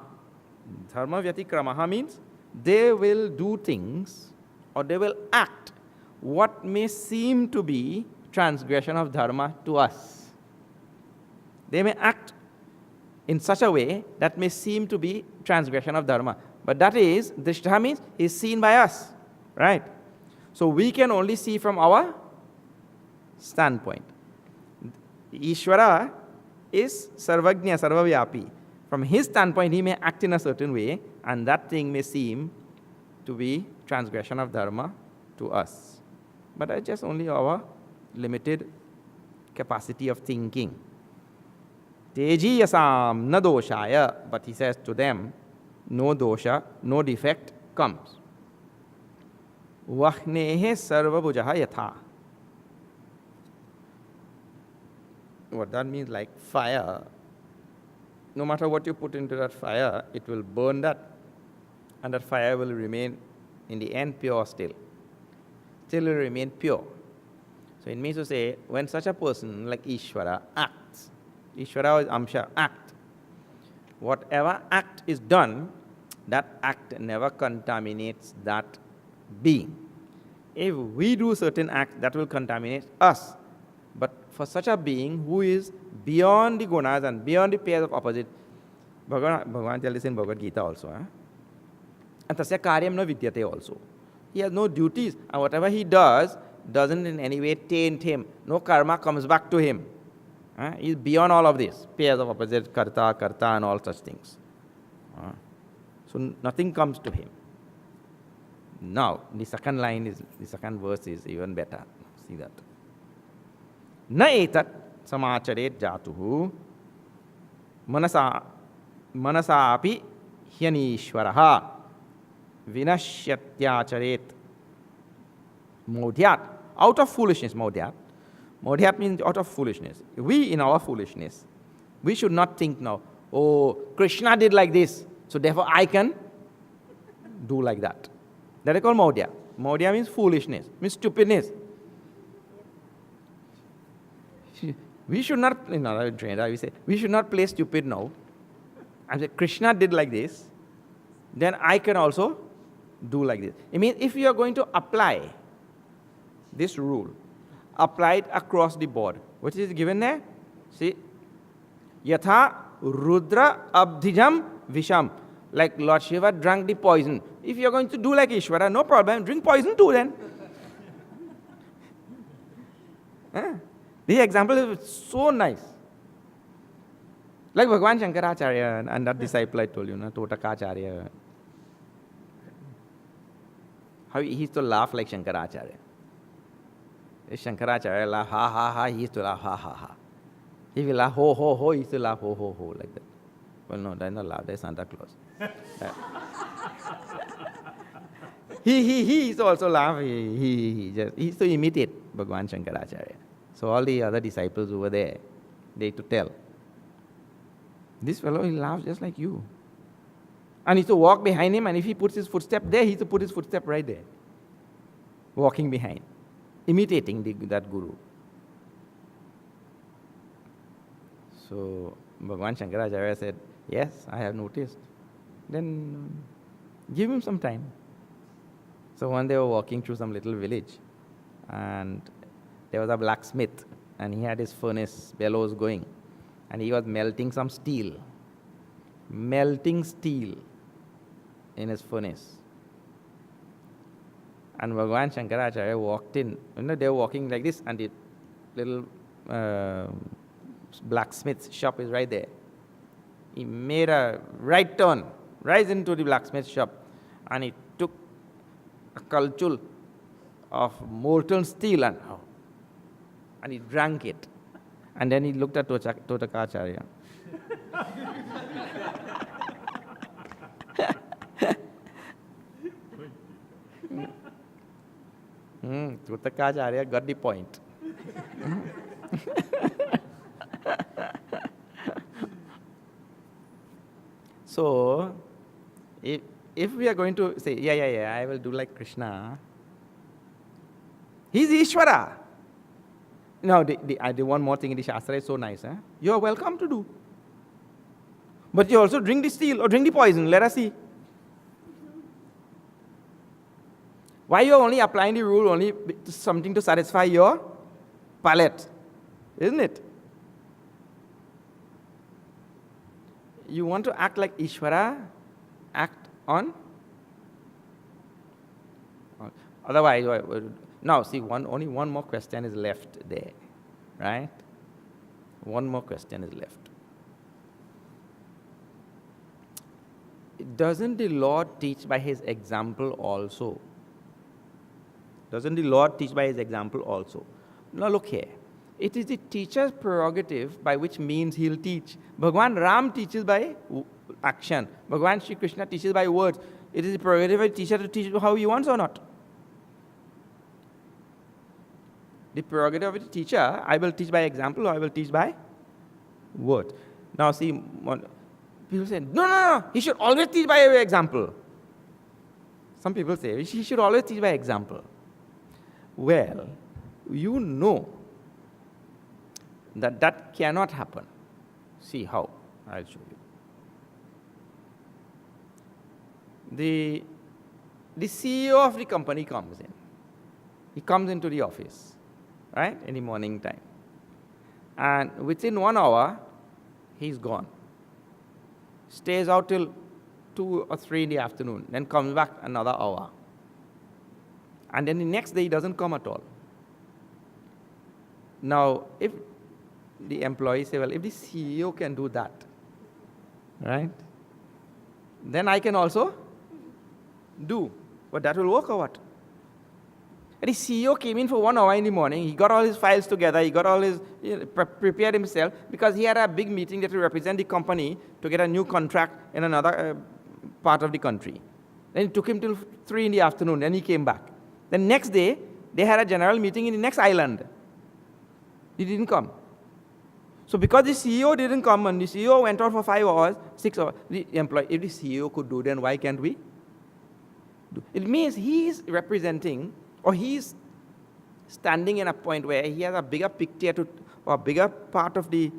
Dharma vyatikramaha means they will do things or they will act what may seem to be transgression of dharma to us. They may act in such a way that may seem to be transgression of dharma. But that is, drishtaha means is seen by us, right? So we can only see from our standpoint. Ishvara is sarvagnya, sarvavyapi. From his standpoint, he may act in a certain way, and that thing may seem to be transgression of dharma to us. But that's just only our limited capacity of thinking. Teji yasam na doshaya, but he says to them, no dosha, no defect comes. Vahnehe sarvabhujaha yatha. What that means, like fire, no matter what you put into that fire, it will burn that, and that fire will remain in the end pure still. Still will remain pure. So it means to say, when such a person like Ishvara acts, Ishvara is Amsha, act. Whatever act is done, that act never contaminates that being. If we do certain acts, that will contaminate us. But for such a being who is beyond the gunas and beyond the pairs of opposite, Bhagavan tells this in Bhagavad Gita also. And tasya karyam na vidyate also. He has no duties, and whatever he does doesn't in any way taint him. No karma comes back to him. He is beyond all of this, pairs of opposite, karta, and all such things. So nothing comes to him. Now, the second verse is even better. See that. Na etat samacharet jatuhu manasa api hyanishvaraha vinashyatyacharet modhyat. Out of foolishness, modhyat. Modhyat means out of foolishness. We, in our foolishness, we should not think now, oh, Krishna did like this, so therefore I can do like that. That is called modhya. Modhya means foolishness, means stupidness. We should not, in our Trinidad, we say, we should not play stupid now. And say, Krishna did like this, then I can also do like this. It means if you are going to apply this rule, apply it across the board. What is given there? See, yatha rudra abdhijam visham. Like Lord Shiva drank the poison. If you are going to do like Ishvara, no problem, drink poison too then. The example is so nice. Like Bhagavan Shankaracharya and that disciple I told you, Totakacharya. How he used to laugh like Shankaracharya. If Shankaracharya laugh, ha ha ha, he used to laugh, ha ha ha. If he laugh, ho ho ho, he used to laugh, ho ho ho, like that. Well, no, that's not laugh, that's Santa Claus. He used to also laugh, he used to imitate Bhagavan Shankaracharya. So all the other disciples over there, they used to tell, this fellow, he laughs just like you. And he used to walk behind him, and if he puts his footstep there, he used to put his footstep right there. Walking behind, imitating that guru. So Bhagavan Shankaracharya said, yes, I have noticed. Then give him some time. So one day they were walking through some little village, and there was a blacksmith, and he had his furnace bellows going, and he was melting some steel. Melting steel in his furnace. And Bhagavan Shankaracharya walked in. They were walking like this, and the little blacksmith's shop is right there. He made a right turn, right into the blacksmith's shop, and he took a kalchul of molten steel and he drank it. And then he looked at Totakacharya. Totakacharya got the point. So, if we are going to say, yeah, I will do like Krishna, he's Ishvara. Now, the one more thing in the Shastra is so nice. You are welcome to do. But you also drink the steel or drink the poison. Let us see. Why you are only applying the rule only to something to satisfy your palate? Isn't it? You want to act like Ishvara, act on. Otherwise, now see, only one more question is left there, right? One more question is left. Doesn't the Lord teach by His example also? Doesn't the Lord teach by His example also? Now look here. It is the teacher's prerogative by which means he'll teach. Bhagavan Ram teaches by action. Bhagavan Shri Krishna teaches by words. It is the prerogative of the teacher to teach how he wants or not. The prerogative of the teacher, I will teach by example or I will teach by word. Now see, people say, no, he should always teach by example. Some people say, he should always teach by example. Well, you know that cannot happen. See how? I'll show you. The CEO of the company comes in. He comes into the office, right, in the morning time. And within 1 hour, he's gone. Stays out till 2 or 3 in the afternoon, then comes back another hour. And then the next day, he doesn't come at all. Now, if the employees say, well, if the CEO can do that, right, then I can also do. But that will work or what? And the CEO came in for 1 hour in the morning. He got all his files together. He got all his, prepared himself because he had a big meeting that will represent the company to get a new contract in another part of the country. Then it took him till 3 in the afternoon. Then he came back. The next day, they had a general meeting in the next island. He didn't come. So because the CEO didn't come and the CEO went out for 5 hours, 6 hours, the employee, if the CEO could do, then why can't we do? It means he is representing, or he is standing in a point where he has a bigger picture to, or a bigger part of the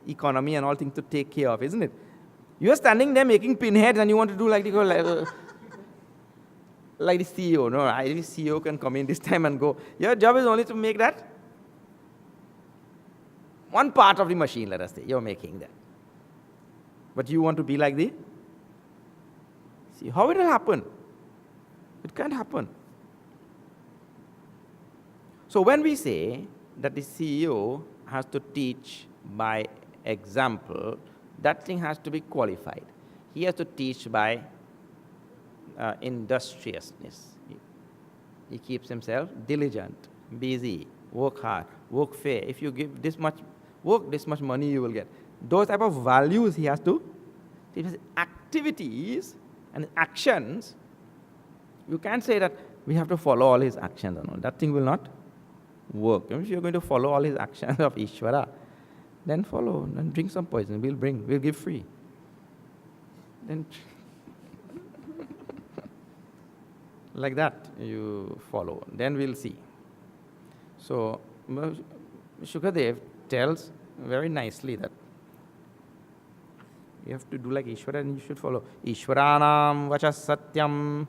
economy and all things to take care of, isn't it? You are standing there making pinheads and you want to do like the CEO. No, the CEO can come in this time and go. Your job is only to make that one part of the machine, let us say. You're making that. But you want to be like the? See, how it will happen? It can't happen. So when we say that the CEO has to teach by example, that thing has to be qualified. He has to teach by industriousness. He keeps himself diligent, busy, work hard, work fair. If you give this much work, this much money you will get. Those type of values he has to. His activities and actions, you can't say that we have to follow all his actions. No, that thing will not work. If you're going to follow all his actions of Ishvara, then follow, then drink some poison. We'll give free. Then like that you follow. Then we'll see. So Shukadev tells very nicely that you have to do like Ishvara and you should follow. Ishvaranam vachas satyam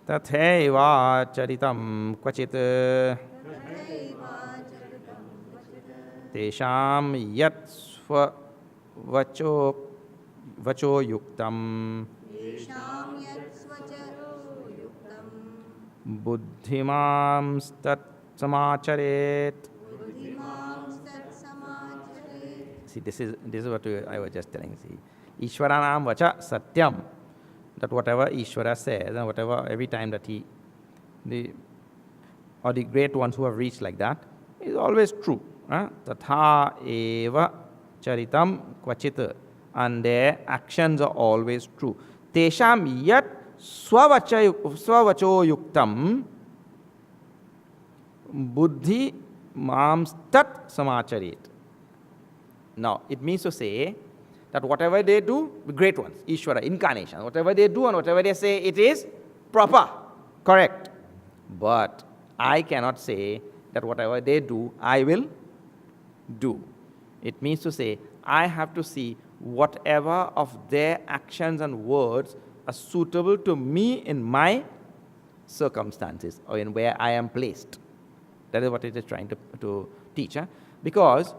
tathaiva charitam kvachit tesham yat sva vacho yuktam buddhimamstat samacharet. See, this is what I was just telling. See, Ishwaranam vacha satyam. That whatever Ishvara says, and whatever every time that the great ones who have reached like that, is always true. Tatha eva charitam kvachit. And their actions are always true. Tesham yat swavacho yuktam buddhi mamstat samacharit. Now, it means to say that whatever they do, the great ones, Ishvara, incarnation, whatever they do and whatever they say, it is proper, correct. But I cannot say that whatever they do, I will do. It means to say, I have to see whatever of their actions and words are suitable to me in my circumstances or in where I am placed. That is what it is trying to teach. Because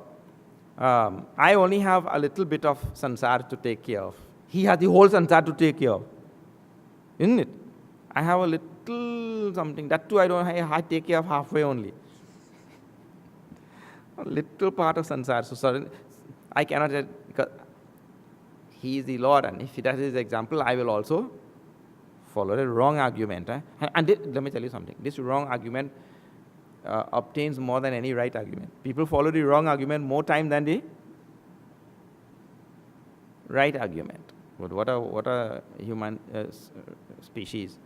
I only have a little bit of sansar to take care of. He has the whole sansar to take care of. Isn't it? I have a little something. That too I take care of halfway only. A little part of sansar. So sorry, I cannot, because he is the Lord, and if that is his example, I will also follow the wrong argument. And let me tell you something. This wrong argument obtains more than any right argument. People follow the wrong argument more time than the right argument. But what a human species.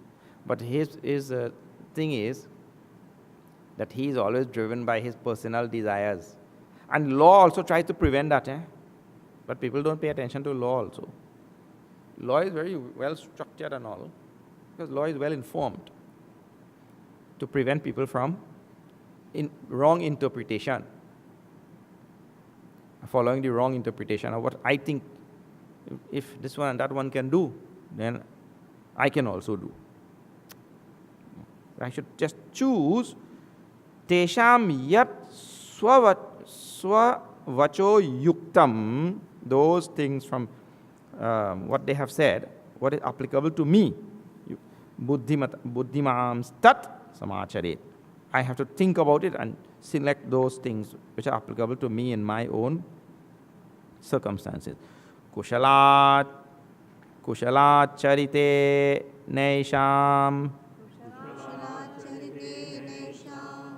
But his thing is that he is always driven by his personal desires. And law also tries to prevent that. But people don't pay attention to law also. Law is very well structured and all, because law is well informed to prevent people from wrong interpretation, following the wrong interpretation of what I think. If this one and that one can do, then I can also do. I should just choose tesham yat swavacho yuktam, those things from what they have said, what is applicable to me. Buddhimam tat samacharet. I have to think about it and select those things which are applicable to me in my own circumstances. Kushala charite naisham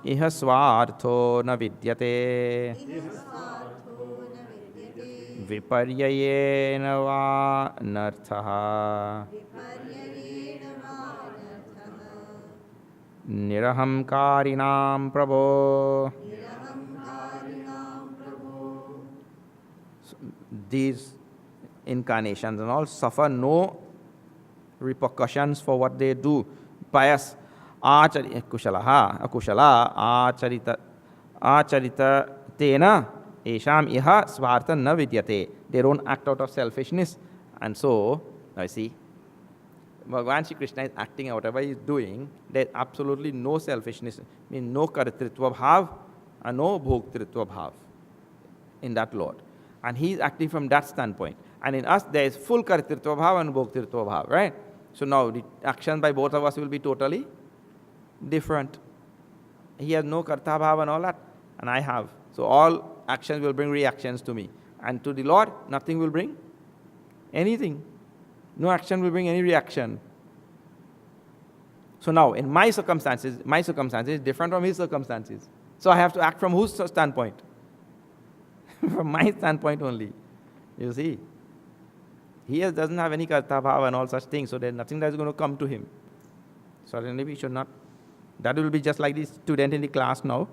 iha swartho na vidyate viparyayena va narthaha nirahamkarinam prabho. These incarnations and all suffer no repercussions for what they do. Pious kushala acharita tena esham iha swartha na vidyate. They don't act out of selfishness. And so, I see, Bhagavan Shri Krishna is acting out, whatever he is doing, there is absolutely no selfishness, means no kartritva bhav and no bhoktritva bhav in that Lord. And he is acting from that standpoint. And in us, there is full kartritva bhav and bhoktritva bhav, right? So now the action by both of us will be totally different. He has no karta bhav and all that, and I have. So all actions will bring reactions to me. And to the Lord, nothing will bring anything. No action will bring any reaction. So now, in my circumstances is different from his circumstances. So I have to act from whose standpoint? From my standpoint only. You see? He doesn't have any karta bhava and all such things, so there's nothing that's going to come to him. Certainly we should not. That will be just like the student in the class now.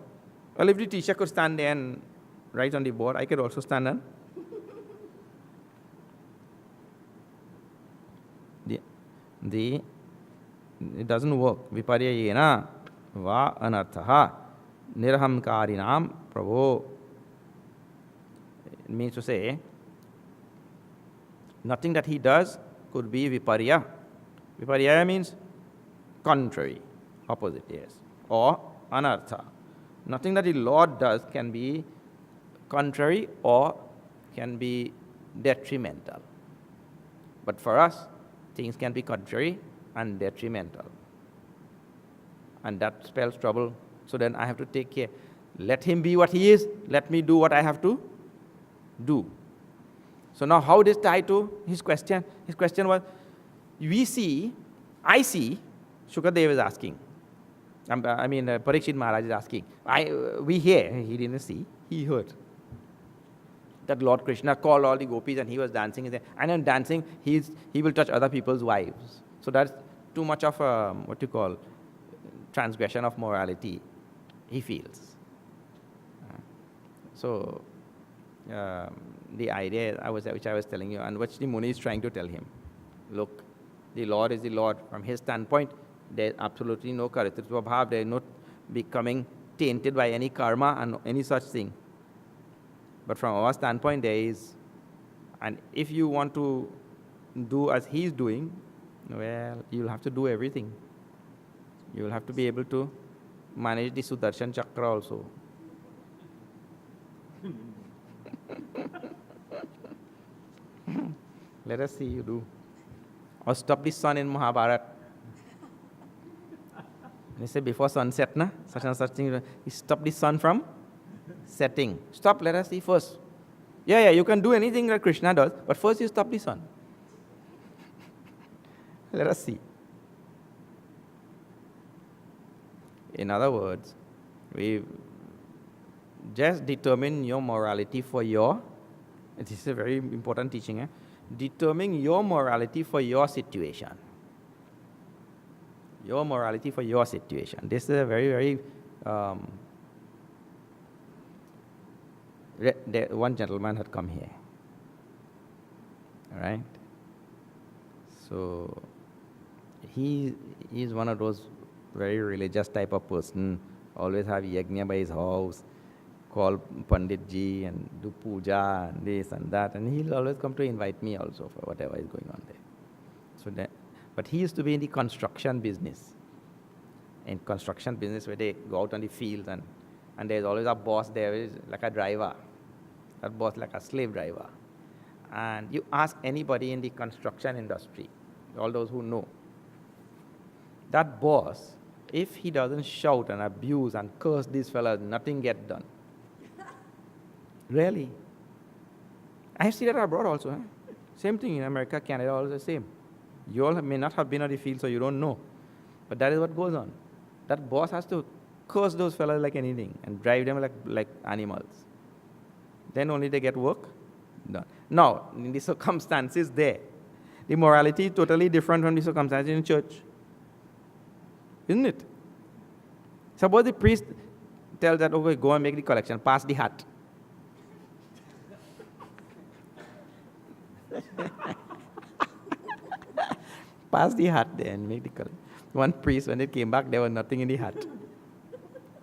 Well, if the teacher could stand there and write on the board, I could also stand and it doesn't work. Viparyayena va anarthaha nirhamkarinam prabho. It means to say, nothing that he does could be viparya. Viparya means Contrary, opposite, yes. Or anartha. Nothing that the Lord does can be contrary or can be detrimental. But for us, things can be contrary and detrimental. And that spells trouble. So then I have to take care. Let him be what he is. Let me do what I have to do. So now how this tie to his question? His question was, I see, Shukadev is asking. Parikshit Maharaj is asking. We hear, he didn't see, he heard. That Lord Krishna called all the gopis and he was dancing. And in dancing, he will touch other people's wives. So that's too much of a, transgression of morality, he feels. So the idea which I was telling you, and which the Muni is trying to tell him, look, the Lord is the Lord. From his standpoint, there is absolutely no karitritva bhav. There is no becoming tainted by any karma and any such thing. But from our standpoint, there is. And if you want to do as he is doing, well, you'll have to do everything. You will have to be able to manage the Sudarshan Chakra also. Let us see you do. Or stop the sun in Mahabharata. They say before sunset, such and such thing, you stop the sun from setting. Stop, let us see first. Yeah, you can do anything that Krishna does, but first you stop the sun. Let us see. In other words, we just determine your morality for this is a very important teaching, determine your morality for your situation. Your morality for your situation. This is a very, very, one gentleman had come here. All right? So, he is one of those very religious type of person, always have yajna by his house, call Pandit Ji and do puja and this and that, and he'll always come to invite me also for whatever is going on there. But he used to be in the construction business. In construction business where they go out on the fields and there's always a boss there, is like a driver. That boss like a slave driver. And you ask anybody in the construction industry, all those who know, that boss, if he doesn't shout and abuse and curse these fellas, nothing gets done. Really. I see that abroad also. Same thing in America, Canada, all the same. You all may not have been on the field, so you don't know. But that is what goes on. That boss has to curse those fellas like anything and drive them like animals. Then only they get work done. Now, in the circumstances there, the morality is totally different from the circumstances in church. Isn't it? Suppose the priest tells that, okay, go and make the collection, pass the hat. Pass the hat there and make the collection. One priest, when they came back, there was nothing in the hat.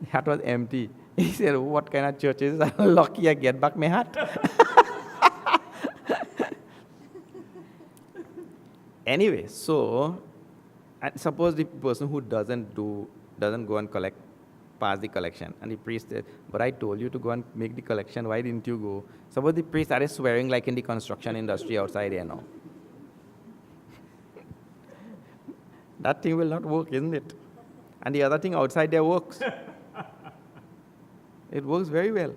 The hat was empty. He said, what kind of church is this? I'm lucky I get back my hat. Anyway, so, and suppose the person who doesn't go and pass the collection, and the priest said, but I told you to go and make the collection, why didn't you go? Suppose the priest started swearing like in the construction industry outside here now. That thing will not work, isn't it? And the other thing outside there works. It works very well.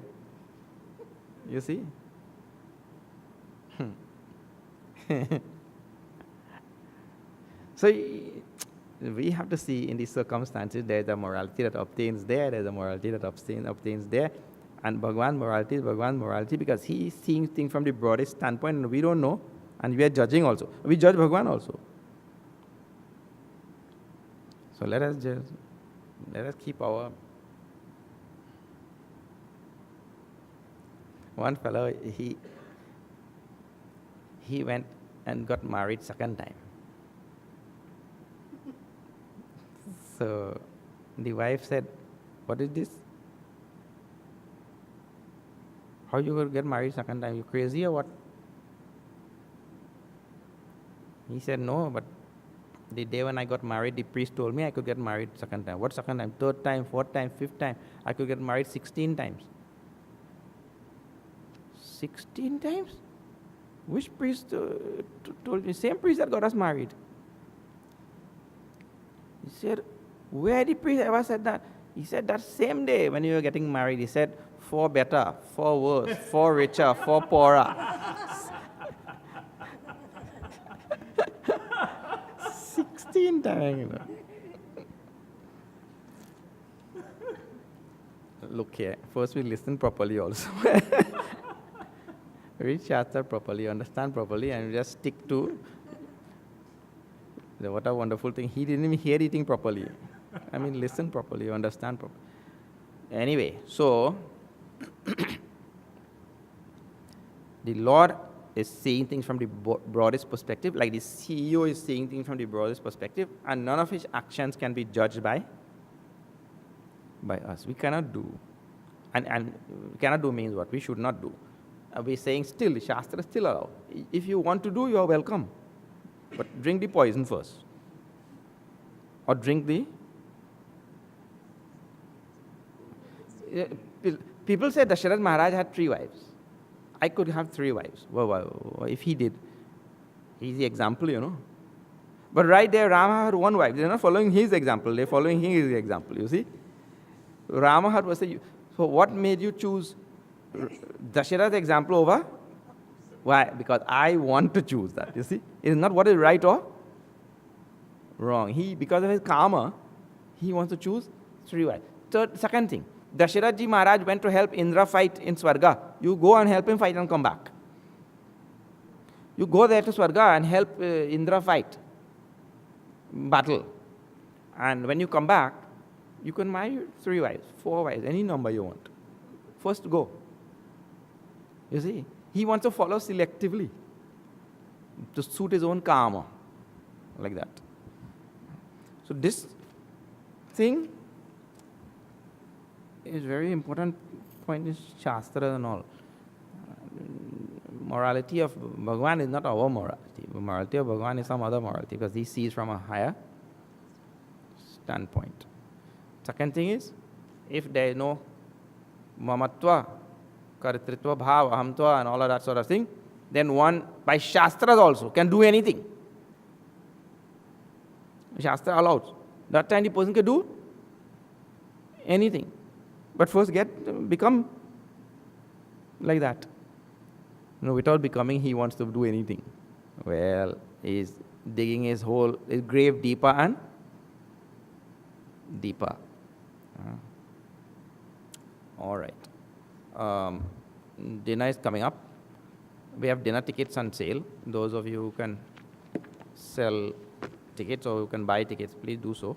You see? So we have to see in these circumstances there's a morality that obtains there, there's a morality that obtains there. And Bhagwan morality because he is seeing things from the broadest standpoint and we don't know, and we are judging also. We judge Bhagwan also. So let us keep our. One fellow, he went and got married second time. So the wife said, what is this? How you will get married second time? You crazy or what? He said, no, but The day when I got married, the priest told me I could get married second time. What second time? Third time, fourth time, fifth time. I could get married 16 times. 16 times? Which priest told me? Same priest that got us married. He said, where the priest ever said that? He said that same day when you were getting married, he said, 4 better, 4 worse, 4 richer, 4 poorer. 16 times, you know. Look here, first we listen properly also. Read Shastra properly, understand properly, and just stick to. What a wonderful thing. He didn't even hear anything properly. I mean, listen properly, understand properly. Anyway, so the Lord is seeing things from the broadest perspective, like the CEO is seeing things from the broadest perspective, and none of his actions can be judged by us. We cannot do. And cannot do means what? We should not do. We're saying still, Shastra is still allowed. If you want to do, you are welcome. But drink the poison first. Or drink the... People say Dasharath Maharaj had 3 wives. I could have 3 wives. Well, if he did, he's the example, you know. But right there, Rama had 1 wife. They're not following his example. They're following his example, you see. Rama had was a... So what made you choose Dasharath's example over? Why? Because I want to choose that, you see. It is not what is right or wrong. Because of his karma, he wants to choose 3 wives. Second thing, Dasharath ji Maharaj went to help Indra fight in Swarga. You go and help him fight and come back. You go there to Swarga and help Indra fight, battle. And when you come back, you can marry 3 wives, 4 wives, any number you want. First go. You see, he wants to follow selectively to suit his own karma, like that. So this thing is very important point in Shastra and all. Morality of Bhagavan is not our morality. The morality of Bhagavan is some other morality because he sees from a higher standpoint. Second thing is, if there is no mamatva, karitritva, bhav, ahamtva and all of that sort of thing, then one, by Shastras also, can do anything. Shastra allows. That time the person can do anything. But first become like that. You know, without becoming, he wants to do anything. Well, he's digging his grave deeper and deeper. All right. Dinner is coming up. We have dinner tickets on sale. Those of you who can sell tickets or who can buy tickets, please do so.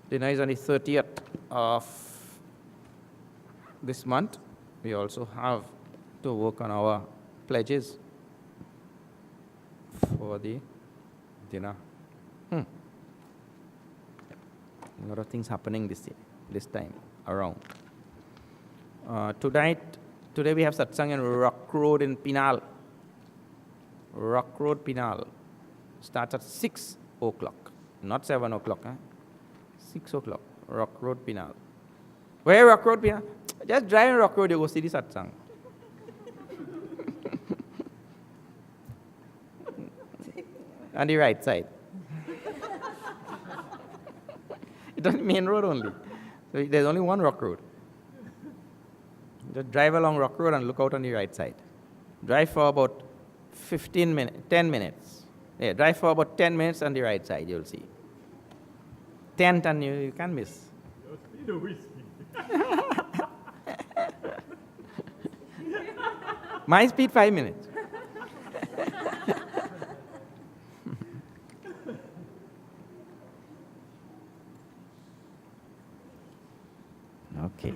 Dinner is on the 30th of this month. We also have to work on our pledges for the dinner. A lot of things happening this time around. Today we have satsang in Rock Road in Pinal. Rock Road, Pinal. Starts at 6 o'clock, not 7 o'clock. 6 o'clock, Rock Road, Pinal. Where Rock Road, Pinal? Just drive in Rock Road, you go see the satsang. On the right side. It's on the main road only. So there's only one Rock Road. Just drive along Rock Road and look out on the right side. Drive for about 10 minutes. Yeah, drive for about 10 minutes on the right side, you'll see. 10 and you can't miss. My speed 5 minutes. Okay.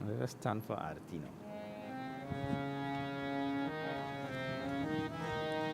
Let us stand for Aarti now.